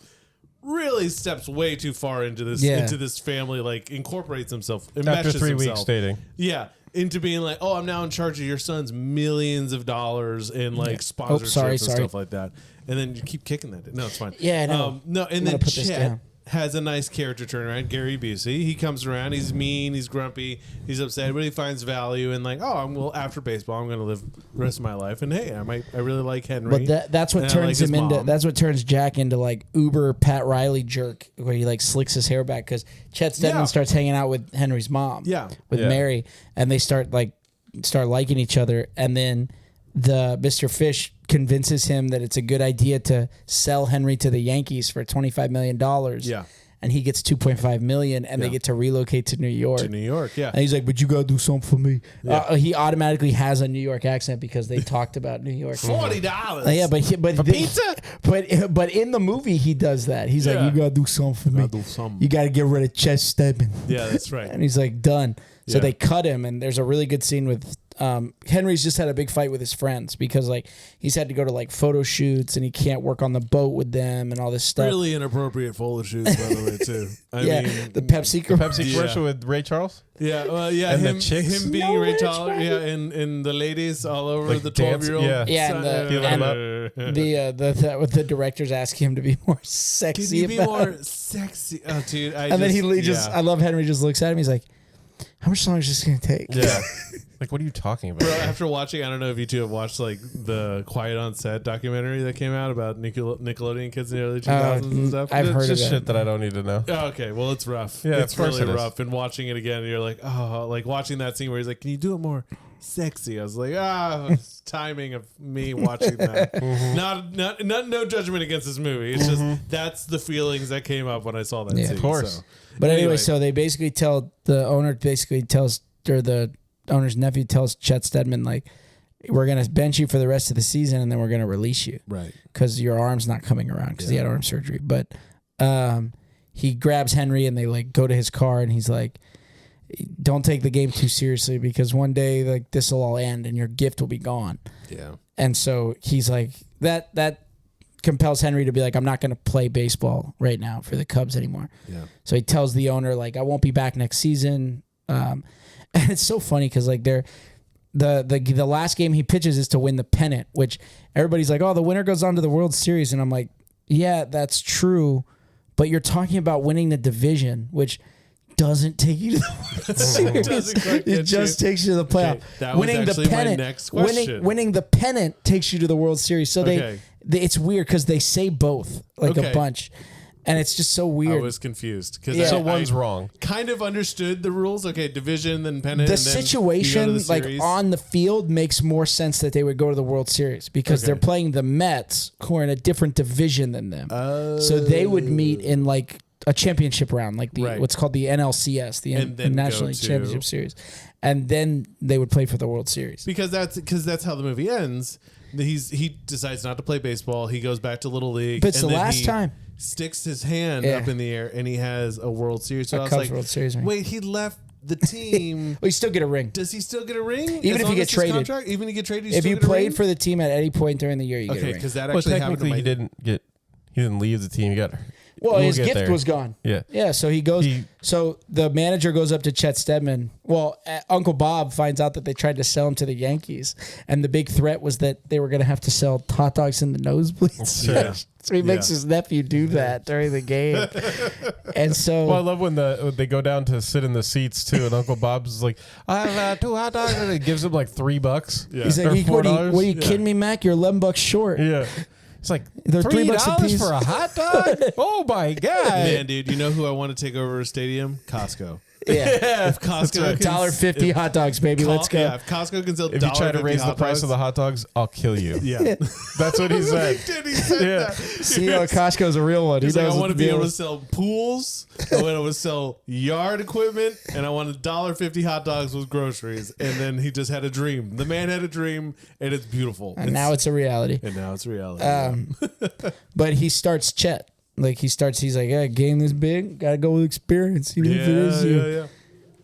really steps way too far into this family. Like incorporates himself, After enmeshes 3 himself. weeks dating. Yeah, into being like, oh, I'm now in charge of your son's millions of dollars in like sponsorships sorry. and stuff like that. And then you keep kicking that. No, it's fine. Yeah, I know. No, and I'm then gonna put this Chet down. has a nice character turnaround. Gary Busey, he comes around. He's mean. He's grumpy. He's upset, but he finds value in like, oh, after baseball, I'm going to live the rest of my life. And hey, I really like Henry. But that's what And I like turns his him into. mom. That's what turns Jack into like uber Pat Riley jerk, where he like slicks his hair back because Chet Stedman Yeah. starts hanging out with Henry's mom. Yeah. with Yeah. Mary, and they start liking each other, and then the Mr. Fish convinces him that it's a good idea to sell Henry to the Yankees for $25 million. Yeah. and he gets $2.5 million, and they get to relocate to New York. To New York, yeah. And he's like, "But you gotta do something for me." He automatically has a New York accent because they talked about New York. $40. Yeah, but pizza? But in the movie he does that. He's like, Yeah. "You gotta do something for me. Gotta do something." You gotta get rid of Chet Stedman." Yeah, that's right. And he's like, "Done." So Yeah. they cut him, and there's a really good scene with Henry's just had a big fight with his friends because like he's had to go to like photo shoots and he can't work on the boat with them and all this stuff. Really inappropriate photo shoots, by the way, too. I mean, the Pepsi Pepsi Yeah. commercial with Ray Charles. yeah, yeah, And the him, chicks? him being No Ray way, Charles, Charlie. yeah, and the ladies all over Like the dance- 12-year-old. yeah. Yeah, and the directors ask him to be more Can sexy. you be about more it. sexy? Oh, dude, And then he just, I love Henry just looks at him. He's like, "How much longer is this gonna take?" Yeah. Like, what are you talking about? Bro, after watching, I don't know if you two have watched like the Quiet on Set documentary that came out about Nickelodeon kids in the early 2000s and stuff. I've It's heard of just it. shit that I don't need to know. Oh, okay, well, it's rough. Yeah, it's of course really it is. rough. And watching it again, you're like, oh, like watching that scene where he's like, "Can you do it more sexy?" I was like, it's timing of me watching that. No judgment against this movie. It's just that's the feelings that came up when I saw that Yeah. scene. Of course. So, But anyway, so they basically the owner basically tells, or the owner's nephew tells Chet Steadman, like, we're going to bench you for the rest of the season and then we're going to release you. Right. Because your arm's not coming around because he had arm surgery. But he grabs Henry and they like go to his car and he's like, don't take the game too seriously because one day like this will all end and your gift will be gone. Yeah. And so he's like, that compels Henry to be like, I'm not going to play baseball right now for the Cubs anymore. Yeah. So he tells the owner, like, I won't be back next season. And it's so funny because like the last game he pitches is to win the pennant, which everybody's like, oh, the winner goes on to the World Series. And I'm like, yeah, that's true. But you're talking about winning the division, which doesn't take you to the World Series. It just takes you to the playoff. Okay, that was actually my next question. Winning the pennant takes you to the World Series. So it's weird because they say both like a bunch. And it's just so weird. I was confused because so one's wrong. Kind of understood the rules. Okay, division, then pennant. The and then situation, the like on the field, makes more sense that they would go to the World Series because they're playing the Mets, who are in a different division than them. So they would meet in like a championship round, like what's called the NLCS, the National League Championship Series, and then they would play for the World Series. Because that's how the movie ends. He decides not to play baseball. He goes back to Little League. But it's the last time. Sticks his hand up in the air and he has a World Series. So I was Cubs like, World Series ring. wait, he left the team. Well, you still get a ring. Does he still get a ring? Even if you get traded. Even if you get traded, if you played for the team at any point during the year, you get a ring. Because that actually happened to he didn't leave the team. He got. Well, his gift was gone. Yeah. Yeah. So he goes. So the manager goes up to Chet Steadman. Well, Uncle Bob finds out that they tried to sell him to the Yankees, and the big threat was that they were going to have to sell hot dogs in the nosebleeds. Yeah. So he makes his nephew do that during the game. And so, well, I love when they go down to sit in the seats too, and Uncle Bob's like, "I have 2 hot dogs," and he gives him like $3. Yeah. He's like, "What are you kidding me, Mac? You're $11 short." Yeah. It's like they're $3 a piece for a hot dog. Oh my god, man, dude! You know who I want to take over a stadium? Costco. Yeah, if Costco $1.50 hot dogs, baby, let's go. Yeah, if Costco can sell, if you try to raise the price of the hot dogs, I'll kill you. Yeah, that's what he said. He said that. See, Costco's a real one. He's like, I want to be able to sell pools. I want to sell yard equipment, and I want $1.50 hot dogs with groceries. And then he just had a dream. The man had a dream, and it's beautiful. And now it's a reality. But he starts Chet. Like he's like, yeah, game this big, gotta go with experience. Even if it is you.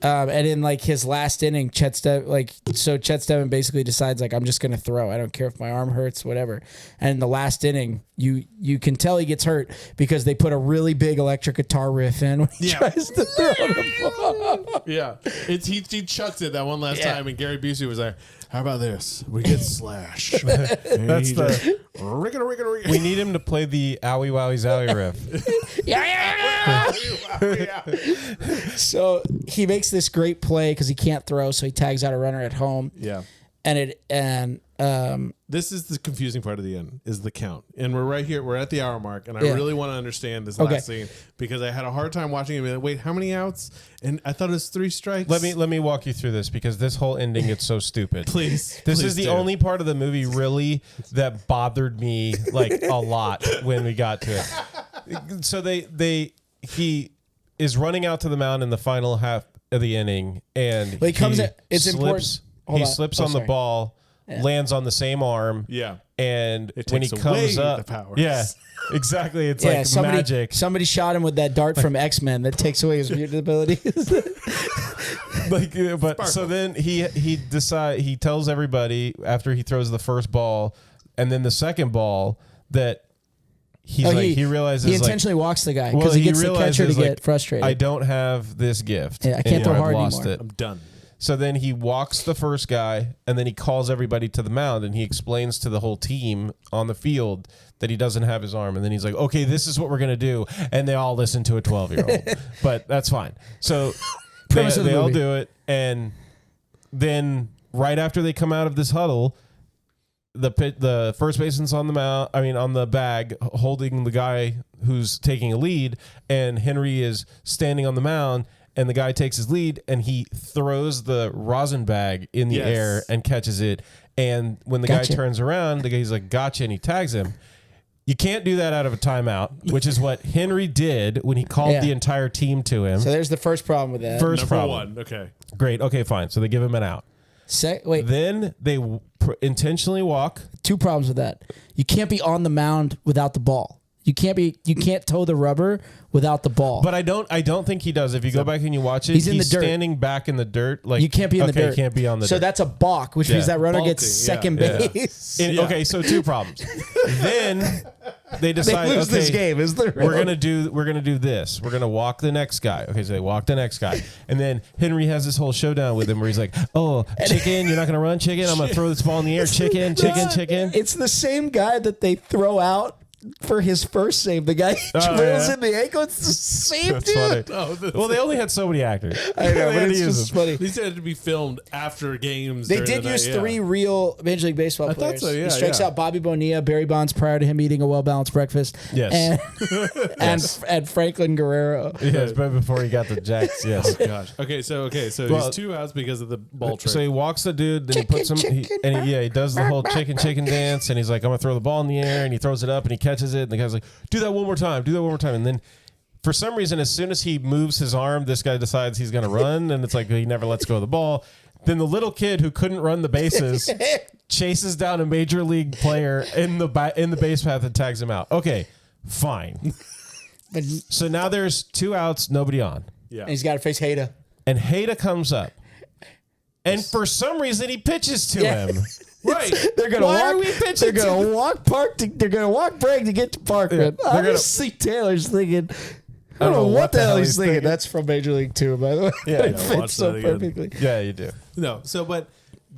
And in like his last inning, Chet Steadman basically decides like, I'm just gonna throw. I don't care if my arm hurts, whatever. And in the last inning, you can tell he gets hurt because they put a really big electric guitar riff in when he tries to throw the ball. Yeah, he chucked it that one last time, and Gary Busey was like, how about this? We get Slash. That's the we need him to play the Owie Wowie Zowie riff. So he makes this great play because he can't throw, so he tags out a runner at home. Yeah, and this is the confusing part of the end is the count, and we're right here. We're at the hour mark, and I really want to understand this last scene because I had a hard time watching it. And wait, how many outs? And I thought it was 3 strikes. Let me walk you through this because this whole ending gets so stupid. Please, this is the only part of the movie really that bothered me like a lot when we got to it. So he is running out to the mound in the final half of the inning, and he comes. It's important. He slips on the ball. Yeah. Lands on the same arm. Yeah. And when he comes up. Yeah. Exactly. It's like magic. Somebody shot him with that dart from X-Men that takes away his mutant abilities. So then he tells everybody after he throws the first ball and then the second ball that he realizes he intentionally walks the guy because he gets the catcher to get frustrated. I don't have this gift. Yeah, I can't throw hard anymore. I'm done. So then he walks the first guy, and then he calls everybody to the mound, and he explains to the whole team on the field that he doesn't have his arm. And then he's like, okay, this is what we're going to do. And they all listen to a 12-year-old. But that's fine. So they all do it. And then right after they come out of this huddle, the first baseman's on the mound, on the bag, holding the guy who's taking a lead, and Henry is standing on the mound. And the guy takes his lead, and he throws the rosin bag in the air and catches it. And when the guy turns around, the guy's like, gotcha, and he tags him. You can't do that out of a timeout, which is what Henry did when he called the entire team to him. So there's the first problem with that. Number one. Okay. Great. Okay, fine. So they give him an out. Wait. Then they intentionally walk. 2 problems with that. You can't be on the mound without the ball. You can't toe the rubber without the ball. But I don't think he does. If you go back and you watch it, he's in the dirt. Standing back in the dirt. Like you can't be in the dirt. You can't be on the dirt. So that's a balk, which means that runner Balking, gets second base. Okay, so 2 problems. Then they decide, lose this game, is the we're gonna do this. We're gonna walk the next guy. Okay, so they walk the next guy, and then Henry has this whole showdown with him where he's like, "Oh, chicken, you're not gonna run, chicken. I'm gonna throw this ball in the air, chicken." It's the same guy that they throw out for his first save. The guy drills in the ankle. It's the same That's dude. funny. Well, they only had so many actors. I know, They but had to it's use just them. funny. These had to be filmed after games. They during did the use night, yeah. 3 real Major League Baseball thought players. so, yeah, he strikes yeah. out Bobby Bonilla, Barry Bonds prior to him eating a well-balanced breakfast. Yes. And Franklin Guerrero. Yes, but before he got the jacks, yes. Gosh. Okay, so Well, he's 2 outs because of the ball trick. So he walks the dude, then he puts him, he does the whole chicken dance, and he's like, I'm gonna throw the ball in the air, and he throws it up, and he catches it, and the guy's like, do that one more time, and then for some reason, as soon as he moves his arm, this guy decides he's gonna run, and it's like he never lets go of the ball. Then the little kid who couldn't run the bases chases down a major league player in the base path and tags him out. Okay, fine. So now there's 2 outs, nobody on. yeah. And he's got to face Hayda. And Hayda comes up. And for some reason, he pitches to him. Right. They're gonna Why walk. are we pitching They're gonna to walk Park. They're gonna walk Bragg to get to Parkman. Yeah, they're Obviously, Taylor's thinking. I don't know what the hell he's thinking. thinking. That's from Major League 2, by the way. Yeah, It yeah, watch fits so that again. perfectly. Yeah, you do. No. So, but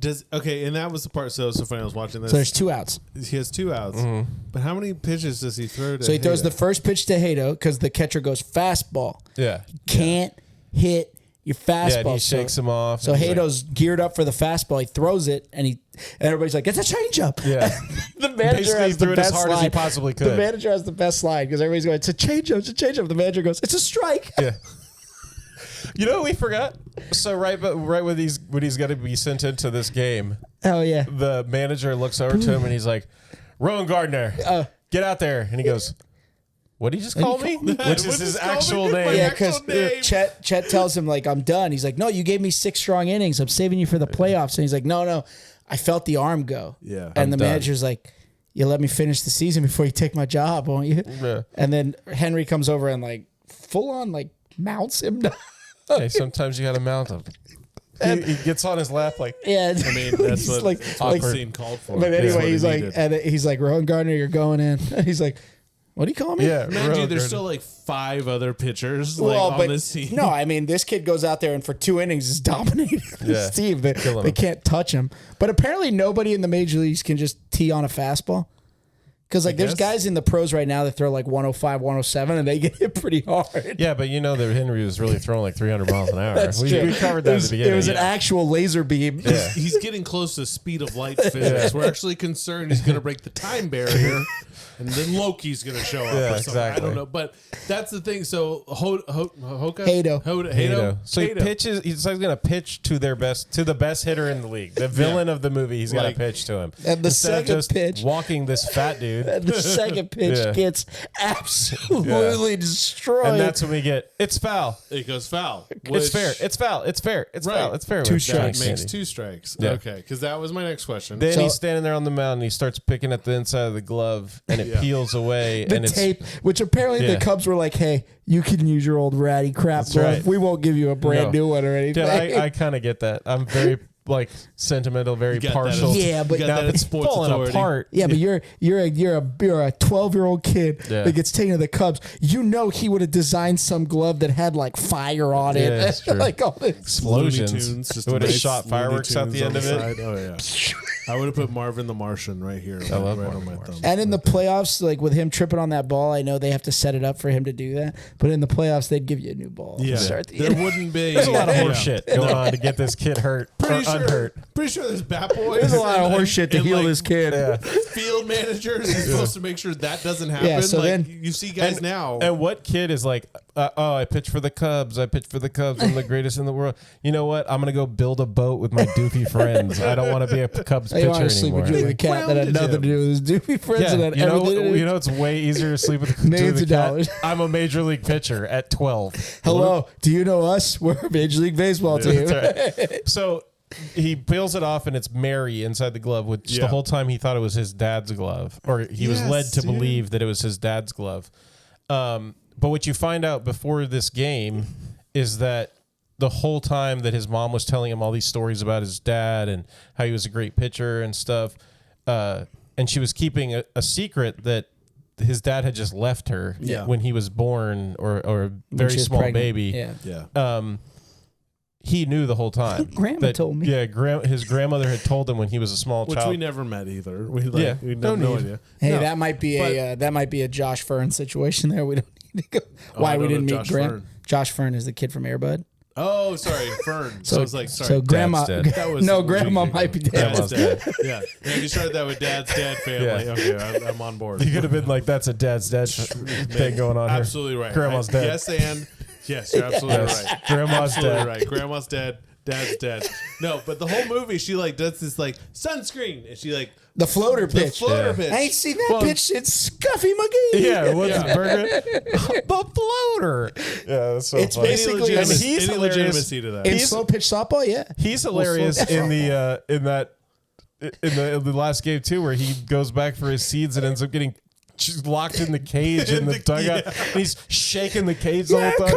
and that was the part. So funny. I was watching this. So there's 2 outs. He has 2 outs. But how many pitches does he throw to So he throws Hayda? the first pitch to Haydo because the catcher goes fastball. Yeah. Can't hit your fastball. Yeah, and he shakes him off. So and he's like- Haydo's geared up for the fastball. He throws it, and everybody's like, "It's a changeup." Yeah. The manager Basically has the threw it as best hard as he line. possibly The could. manager has the best line because everybody's going, "It's a changeup. It's a changeup." The manager goes, "It's a strike." Yeah. You know what we forgot? So right when he's going to be sent into this game, Oh yeah. the manager looks over to him and he's like, "Rowan Gardner, get out there!" And he goes, "What did he just call me?" Which is his actual name. Yeah, actual because name. Chet tells him like, "I'm done." He's like, "No, you gave me 6 strong innings. I'm saving you for the playoffs." And he's like, "No, I felt the arm go." Yeah. And I'm the done. manager's like, "You let me finish the season before you take my job, won't you?" Yeah. And then Henry comes over and like full on like mounts him down. Hey, sometimes you got to mount him. He gets on his lap like, Yeah, I mean, that's he's what like, the scene called for. But That's what anyway, he he's like, needed. and he's like, "Rowan Gardner, you're going in." And he's like, "What do you call me?" yeah. Mind you, Rowan there's Gardner. still like 5 other pitchers Well, on this team. no, I mean, this kid goes out there and for 2 innings is dominating this Yeah, team. killing They him. can't touch him. But apparently, nobody in the major leagues can just tee on a fastball. Because like, there's guess. guys in the pros right now that throw like 105, 107, and they get hit pretty hard. Yeah, but you know that Henry was really throwing like 300 miles an hour. That's we, true. we covered that at the beginning. It was an Yeah. actual laser beam. Yeah. He's getting close to speed of light physics. We're actually concerned he's going to break the time barrier, and then Loki's going to show up. Yeah, or something. I exactly. don't know, but that's the thing. So Hoka, Haydo. Hato. So he Haydo. pitches. He's going to pitch to the best hitter in the league, the villain of the movie. He's going Like- to pitch to him, And the instead of second just pitch- walking this fat dude. And the second pitch Yeah. gets absolutely destroyed. And that's when we get it's foul. It goes foul. It's which- fair. It's foul. It's fair. It's Right. foul. It's fair. Two with strikes. That Johnny makes Candy. 2 strikes. Yeah. Okay, because that was my next question. Then So- he's standing there on the mound and he starts picking at the inside of the glove and it Yeah. peels away. the and it's tape, which apparently Yeah. the Cubs were like, "Hey, you can use your old ratty crap That's glove. right. We won't give you a brand No. new one or anything." Yeah, I kind of get that. I'm very like sentimental, very You got that partial. as- Yeah, but- you got now that if as it's Sports falling Authority. apart. Yeah, but you're a 12-year-old kid Yeah. that gets taken to the Cubs. You know he would have designed some glove that had like fire on it, Yeah, that's true. like all this. Explosions. Looney Tunes, just It would have nice shot Looney fireworks out Tunes the on end of it. side. Oh yeah, I would have put Marvin the Martian right here. I love right Marvin on my the Martian. thumb. And in the playoffs, like with him tripping on that ball, I know they have to set it up for him to do that. But in the playoffs, they'd give you a new ball. Yeah, To start the there inning. wouldn't be. There's a lot of Yeah. horse shit going on to get this kid hurt or unhurt. Pretty sure there's bat boys. There's a lot of and- horse shit to and, heal like, this kid. Yeah. Field managers are supposed to make sure that doesn't happen. Yeah, so like, then- you see guys now. And what kid is like, oh, I pitch for the Cubs. I'm the greatest in the world. You know what? I'm going to go build a boat with my doofy friends. I don't want to be a Cubs I pitcher want to sleep anymore. with Julie Cat that had grounded nothing him. to do with his doofy friends Yeah, and had you know, everything to do. you know, it's way easier to sleep with Millions the of cat. dollars. I'm a major league pitcher at 12. Hello, do you know us? We're a Major League Baseball team. That's right. So he peels it off and it's Mary inside the glove, which the whole time he thought it was his dad's glove, or he was led to believe that it was his dad's glove. But what you find out before this game is that the whole time that his mom was telling him all these stories about his dad and how he was a great pitcher and stuff, and she was keeping a secret that his dad had just left her when he was born, or a very small baby. He knew the whole time. Grandma told me. Yeah, his grandmother had told him when he was a small child. Which we never met either. We have no idea. Hey, that might be a Josh Fern situation there. We don't need to go. Why we didn't meet Graham? Josh Fern is the kid from Air Bud. Oh, sorry, Fern. So I was like, sorry. So grandma, grandma weak. might be dead. Grandma's dead. Yeah. If you started that with dad's dad family, okay, I'm on board. You could have been like, that's a dad's dead thing going on here. Absolutely right. Grandma's dead. Yes, you're absolutely right. Grandma's dead. Right. Grandma's dead. Dad's dead. No, but the whole movie, she like does this like sunscreen, and she like the floater pitch. Pitch. I ain't seen that pitch. It's Scuffy McGee. Yeah, what's his burger? The floater. Yeah, that's so it's funny. basically He's any legitimacy to that. In slow pitch softball, yeah. He's hilarious in the last game too, where he goes back for his seeds and ends up getting locked in the cage in the dugout. And he's shaking the cage the whole time.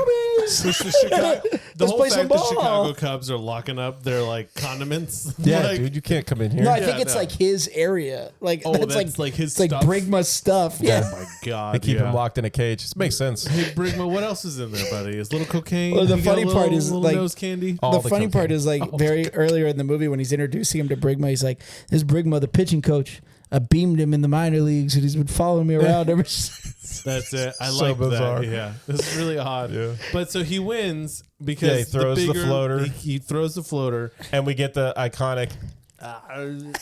The whole fact the Chicago Cubs are locking up their like condiments. Yeah, like, dude, you can't come in here. No, I think it's like his area. Like that's like his it's stuff. like Brigma's stuff. Yeah. Oh my god. They keep him locked in a cage. It makes sense. Hey Brigma, what else is in there, buddy? Is little cocaine? Well, the You got funny a part little- is, little like, nose candy. All The the funny part cocaine. is like very earlier in the movie when he's introducing him to Brigma, he's like, "This is Brigma, the pitching coach. I beamed him in the minor leagues, and he's been following me around ever since." That's it. I So like bizarre. that. Yeah, this is really odd. Yeah. But so he wins because he throws the bigger- floater. He throws the floater. And we get the iconic And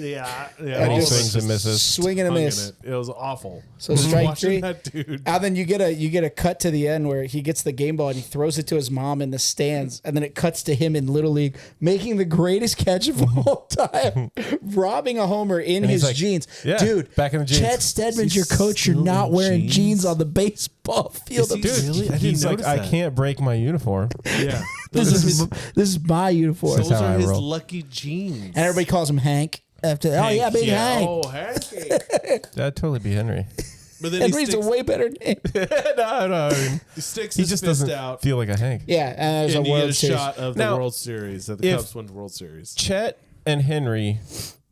he all of us swings and just misses. Swing and a hung in miss. It was awful. So strike Watching three. that dude. And then you get a cut to the end where he gets the game ball and he throws it to his mom in the stands, and then it cuts to him in Little League making the greatest catch of all time, robbing a homer in he's his like, jeans. yeah, Dude, back in the jeans. Chet Stedman's He's your coach. You're still not in wearing jeans? jeans on the baseball field. Is he Dude, really? I didn't He's like, notice I that. can't break my uniform. Yeah. this is my uniform. Those how are I his roll. lucky jeans. And everybody calls him Hank. After oh yeah, big Hank. Oh, Hanky. That'd totally be Henry. But then Henry's he a sticks, way better name. no. I mean, he sticks he his just fist doesn't out. feel like a Hank. Yeah, and there's And a you get World a Series. shot of the Now, World Series that the if- Cubs won the World Series. Chet and Henry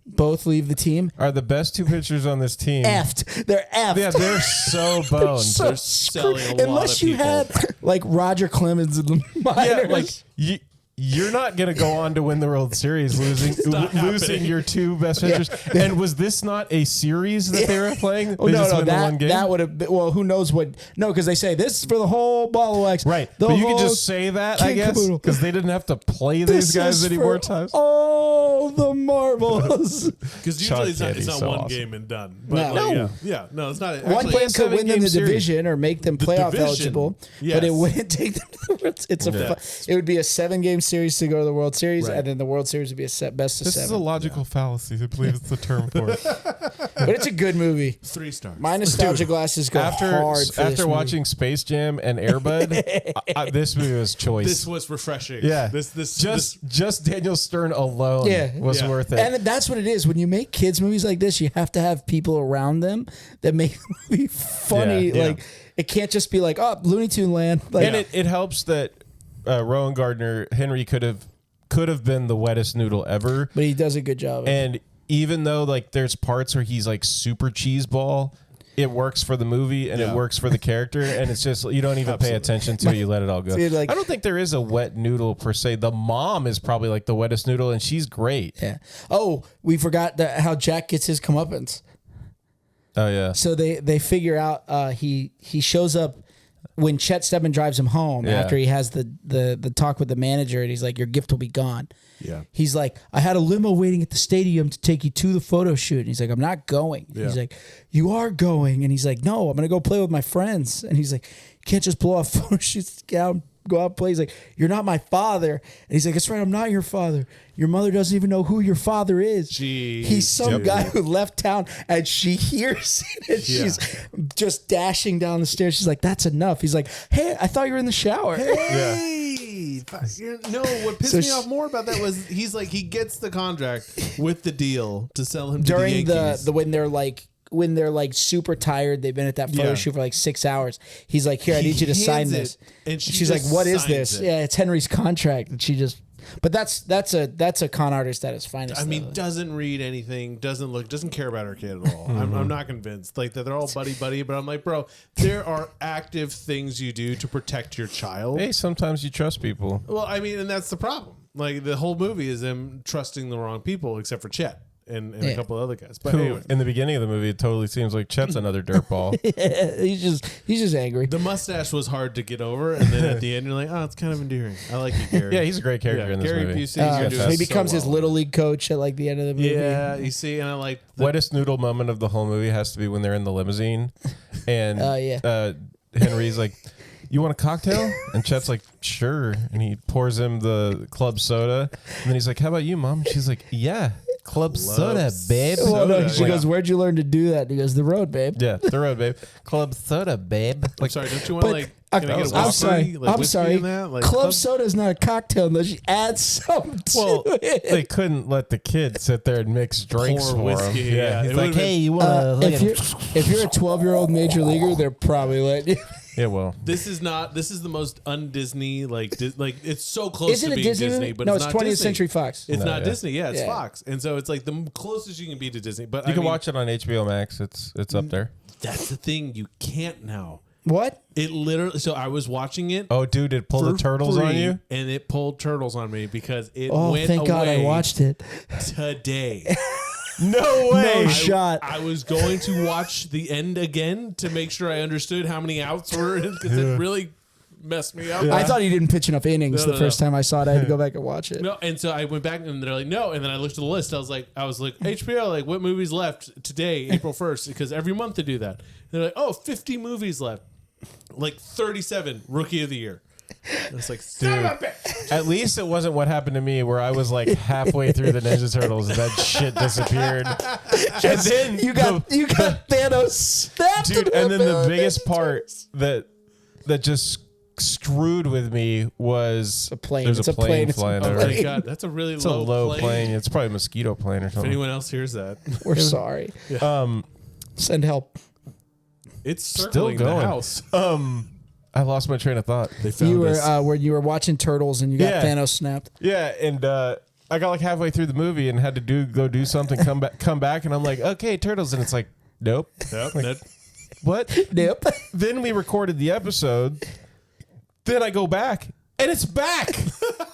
Both leave the team. are the best two pitchers on this team. Effed. They're effed. Yeah, they're so boned. So They're selling a lot Unless of you people. had like Roger Clemens in the minors. Yeah, like you're not gonna go on to win the World Series losing not losing happening. your two best pitchers. And was this not a series that they were playing? Oh, They no, just no, win the one game? that would have been, well, who knows what, no, because they say this is for the whole ball of wax. Right, The but you could whole just say that, I kid guess, caboodle. because they didn't have to play This these guys is any for more times. all the marbles. Because Chuck usually it's Candy's not so one awesome. game and done. But No. like, No. yeah, no, it's not. One Actually, game could win them seven-game the series. division or make them playoff division, eligible, yes. but it wouldn't take them to the World. It's a it would be a 7-game series to go to the World Series, Right. and then the World Series would be a best of This is a 7. logical fallacy. I believe it's the term for it. But it's a good movie. 3 stars. My nostalgia glasses go hard for this After movie. watching Space Jam and Air Bud, this movie was choice. This was refreshing. yeah, This just Daniel Stern alone was Yeah. worth it. And that's what it is. When you make kids movies like this, you have to have people around them that make the movie funny. Yeah, yeah. Like it can't just be like, oh, Looney Tune Land. Like, And it helps that Rowan Gardner Henry could have been the wettest noodle ever. but he does a good job. And even though like there's parts where he's like super cheeseball, it works for the movie and it works for the character, and it's just you don't even pay attention to it. You let it all go. Dude, like- I don't think there is a wet noodle per se. The mom is probably like the wettest noodle, and she's great. yeah. Oh, we forgot how Jack gets his comeuppance. Oh yeah. So they figure out he shows up when Chet Stedman drives him home Yeah. after he has the talk with the manager, and he's like, your gift will be gone. Yeah. He's like, I had a limo waiting at the stadium to take you to the photo shoot. And he's like, I'm not going. Yeah. He's like, you are going. And he's like, no, I'm going to go play with my friends. And he's like, you can't just blow off photo shoots, get out, go out and play. He's like, you're not my father. And he's like, that's right, I'm not your father. Your mother doesn't even know who your father is. Jeez, He's some dude. guy who left town, and she hears it, and she's just dashing down the stairs. She's like, that's enough. He's like, hey, I thought you were in the shower. Hey, No, what pissed me off more about that was he's like he gets the contract with the deal to sell him during to the Yankees. when they're like super tired, they've been at that photo shoot for like 6 hours. He's like, here, I need you to sign this. And she's like, what is this? It. Yeah, it's Henry's contract. And she just, but that's a con artist at his finest. I mean, doesn't read anything, doesn't care about her kid at all. I'm not convinced. Like that they're all buddy, but I'm like, bro, there are active things you do to protect your child. Hey, sometimes you trust people. Well, I mean, and that's the problem. Like the whole movie is them trusting the wrong people, except for Chet. And a couple of other guys. But anyway. In the beginning of the movie, it totally seems like Chet's another dirtball. he's just angry. The mustache was hard to get over, and then at the end, you're like, oh, it's kind of endearing. I like you, Gary. Yeah, he's a great character in this Gary movie. Busey, he becomes his little league coach at like the end of the movie. Yeah, you see, and I like Wettest noodle moment of the whole movie has to be when they're in the limousine, and Henry's like, you want a cocktail? And Chet's like, sure. And he pours him the club soda. And then he's like, how about you, Mom? And she's like, yeah, club soda, babe. Well, no, she goes, where'd you learn to do that? And he goes, the road, babe. Yeah, the road, babe. Club soda, babe. I'm sorry, don't you want to like... I'm sorry. Like club soda is not a cocktail unless you add something to it. They couldn't let the kid sit there and mix drinks for whiskey, him. yeah. He's like, hey, you want if you're a 12-year-old major leaguer, they're probably letting you. Yeah, well, this is the most un-Disney like it's so close Is it to a being Disney Disney, movie? but No, it's it's not 20th Disney. Century Fox. It's not yeah. Disney, it's Fox, and so it's like the closest you can be to Disney. But you can watch it on HBO Max. It's up there. That's the thing, you can't now. What? It literally. So I was watching it. Oh, dude, it pulled the turtles on you, and it pulled turtles on me because it Oh, went thank God I away watched it. today. No way. No shot. I was going to watch the end again to make sure I understood how many outs were because it really messed me up. Yeah. I thought he didn't pitch enough innings the first time I saw it. I had to go back and watch it. No, and so I went back and they're like, no. And then I looked at the list. I was like, HBO, like what movies left today, April 1st? Because every month they do that. And they're like, oh, 50 movies left. Like 37, Rookie of the Year. And it's like, dude, at least it wasn't what happened to me where I was like halfway through the Ninja Turtles and that shit disappeared. And then you got Thanos snapped. Dude, and then the biggest part that just screwed with me was a plane. There's it's a plane flying over. Oh my God, that's a really low plane. It's probably a mosquito plane or If something. anyone else hears that, we're sorry. Send help. It's Still circling going. the house. I lost my train of thought. They found You were us. where you were watching Turtles and you got Thanos snapped. Yeah, and I got like halfway through the movie and had to go do something, come back, and I'm like, okay, Turtles, and it's like, nope. Yep, Like, that- what? Nope. Then we recorded the episode. Then I go back, and it's back.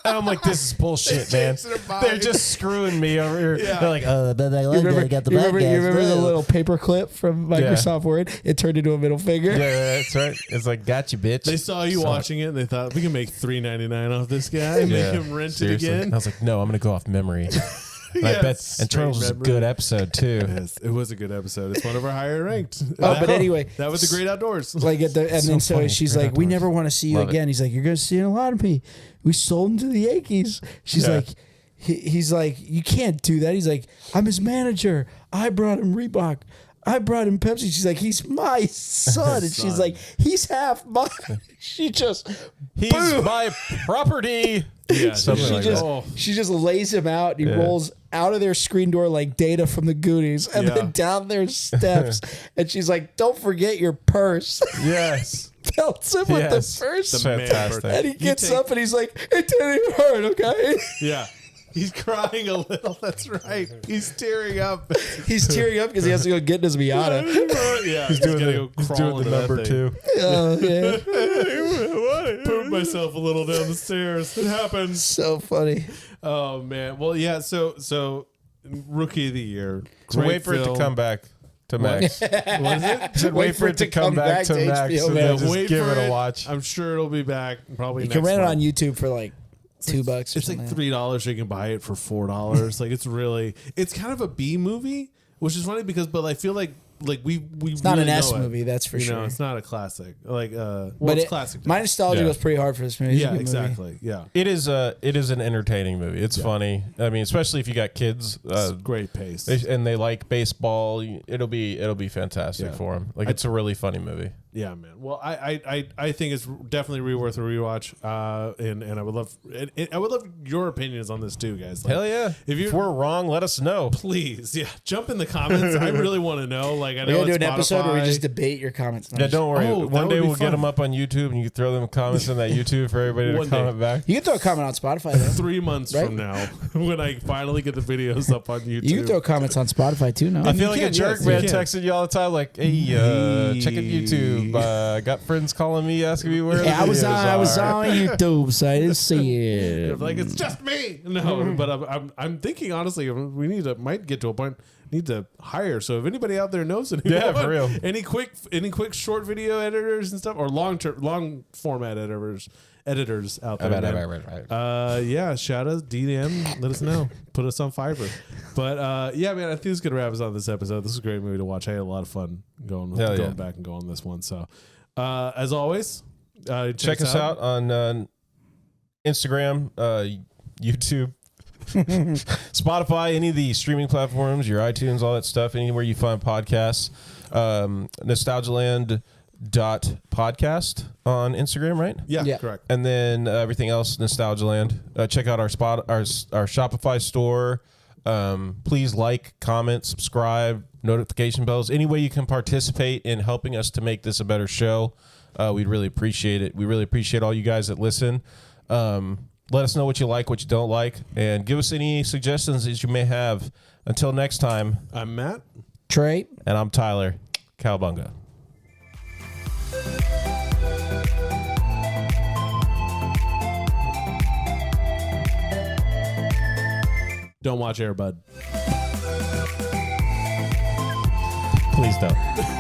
And I'm like, this is bullshit, man. They're just screwing me over here. Yeah. They're like, oh, but I like You it. I got the remember, bad guys. you remember the Whoa. little paper clip from Microsoft Word? It turned into a middle finger. Yeah, that's right. It's like, gotcha, bitch. They saw you watching it and they thought we can make $3.99 off this guy and make him rent seriously. it again. I was like, no, I'm gonna go off memory. And I bet, and straight Turtles was a memory. good episode too. Yes, it was a good episode. It's one of our higher ranked. But anyway, That was the great outdoors. like and then so funny. she's Great like, we outdoors. never want to see you Love it. again. He's like, you're gonna see a lot of me. We sold him to the Yankees. She's Yeah. like, he's like, you can't do that. He's like, I'm his manager. I brought him Reebok. I brought him Pepsi. She's like, he's my son. And she's like, he's half mine. She just, He's boom. my property. Yeah, Something she like just, that. Oh. she just lays him out. He Yeah. rolls out of their screen door like Data from the Goonies, and Yeah. then down their steps. And she's like, "Don't forget your purse." Yes. Pelts him with the Yes. purse, The man Fantastic. bird. and he You gets take- up and he's like, "It didn't even hurt, okay?" Yeah. He's crying a little. That's right. He's tearing up. He's tearing up because he has to go get his Miata. Yeah. He's doing, gotta he's crawl doing the into that number thing. two. Oh yeah, Pooped myself a little down the stairs. It happens. so funny. Oh man. Well, yeah. So Rookie of the Year. So Great wait for it to film. come back to Max. What is it? I said wait for it to come back to Max HBO and Max. then just Wait give for it a watch. I'm sure it'll be back probably. You next can rent it month. on YouTube for like $2 or It's like something. $3, so you can buy it for $4. Like it's kind of a B movie, which is funny because, but I feel like like we It's not really an S know it. movie, that's for You sure. know, it's not a classic. Like, well, But it's classic. my nostalgia Yeah. was pretty hard for this movie. It's a Yeah, good movie. exactly. Yeah, It is an entertaining movie. It's funny. I mean, especially if you got kids. it's great pace. And they like baseball. It'll be fantastic for them. Like it's a really funny movie. Yeah, man. Well, I think it's definitely worth a rewatch. And I would love your opinions on this too, guys. Like, Hell yeah! If we're wrong, let us know. please, jump in the comments. I really want to know. Like, I We're know gonna do it's an episode where we Spotify. just debate your comments. Yeah, don't worry. Oh, that One day would be we'll get fun. them up on YouTube, and you can throw them comments in that YouTube for everybody to One day. comment back. You can throw a comment on Spotify though. 3 months Right? from now, when I finally get the videos up on YouTube. You can throw comments on Spotify too. No, I feel like can, a jerk, yes, you man, can. texting you all the time, like, "Hey, check out YouTube." Got friends calling me, asking me where. yeah, the I was videos are. on YouTube, so I didn't see it. Like, it's just me. No, but I'm thinking honestly, we might get to a point. Need to hire. So if anybody out there knows anyone, Yeah, for real. any quick short video editors and stuff, or long format editors out there. Man. Yeah, shout out DM. Let us know. Put us on Fiverr. But yeah, man, I think it's gonna wrap us on this episode. This is a great movie to watch. I had a lot of fun going back and going on this one. So as always, Check us out on Instagram, YouTube, Spotify, any of the streaming platforms, your iTunes, all that stuff, anywhere you find podcasts. Nostalgialand.podcast on Instagram, right? Yeah, correct. And then everything else, Nostalgialand. Check out our Shopify store. Please like, comment, subscribe, notification bells. Any way you can participate in helping us to make this a better show, we'd really appreciate it. We really appreciate all you guys that listen. Let us know what you like, what you don't like, and give us any suggestions that you may have. Until next time, I'm Matt. Trey. and I'm Tyler. Cowabunga. Don't watch Air Bud. Please don't.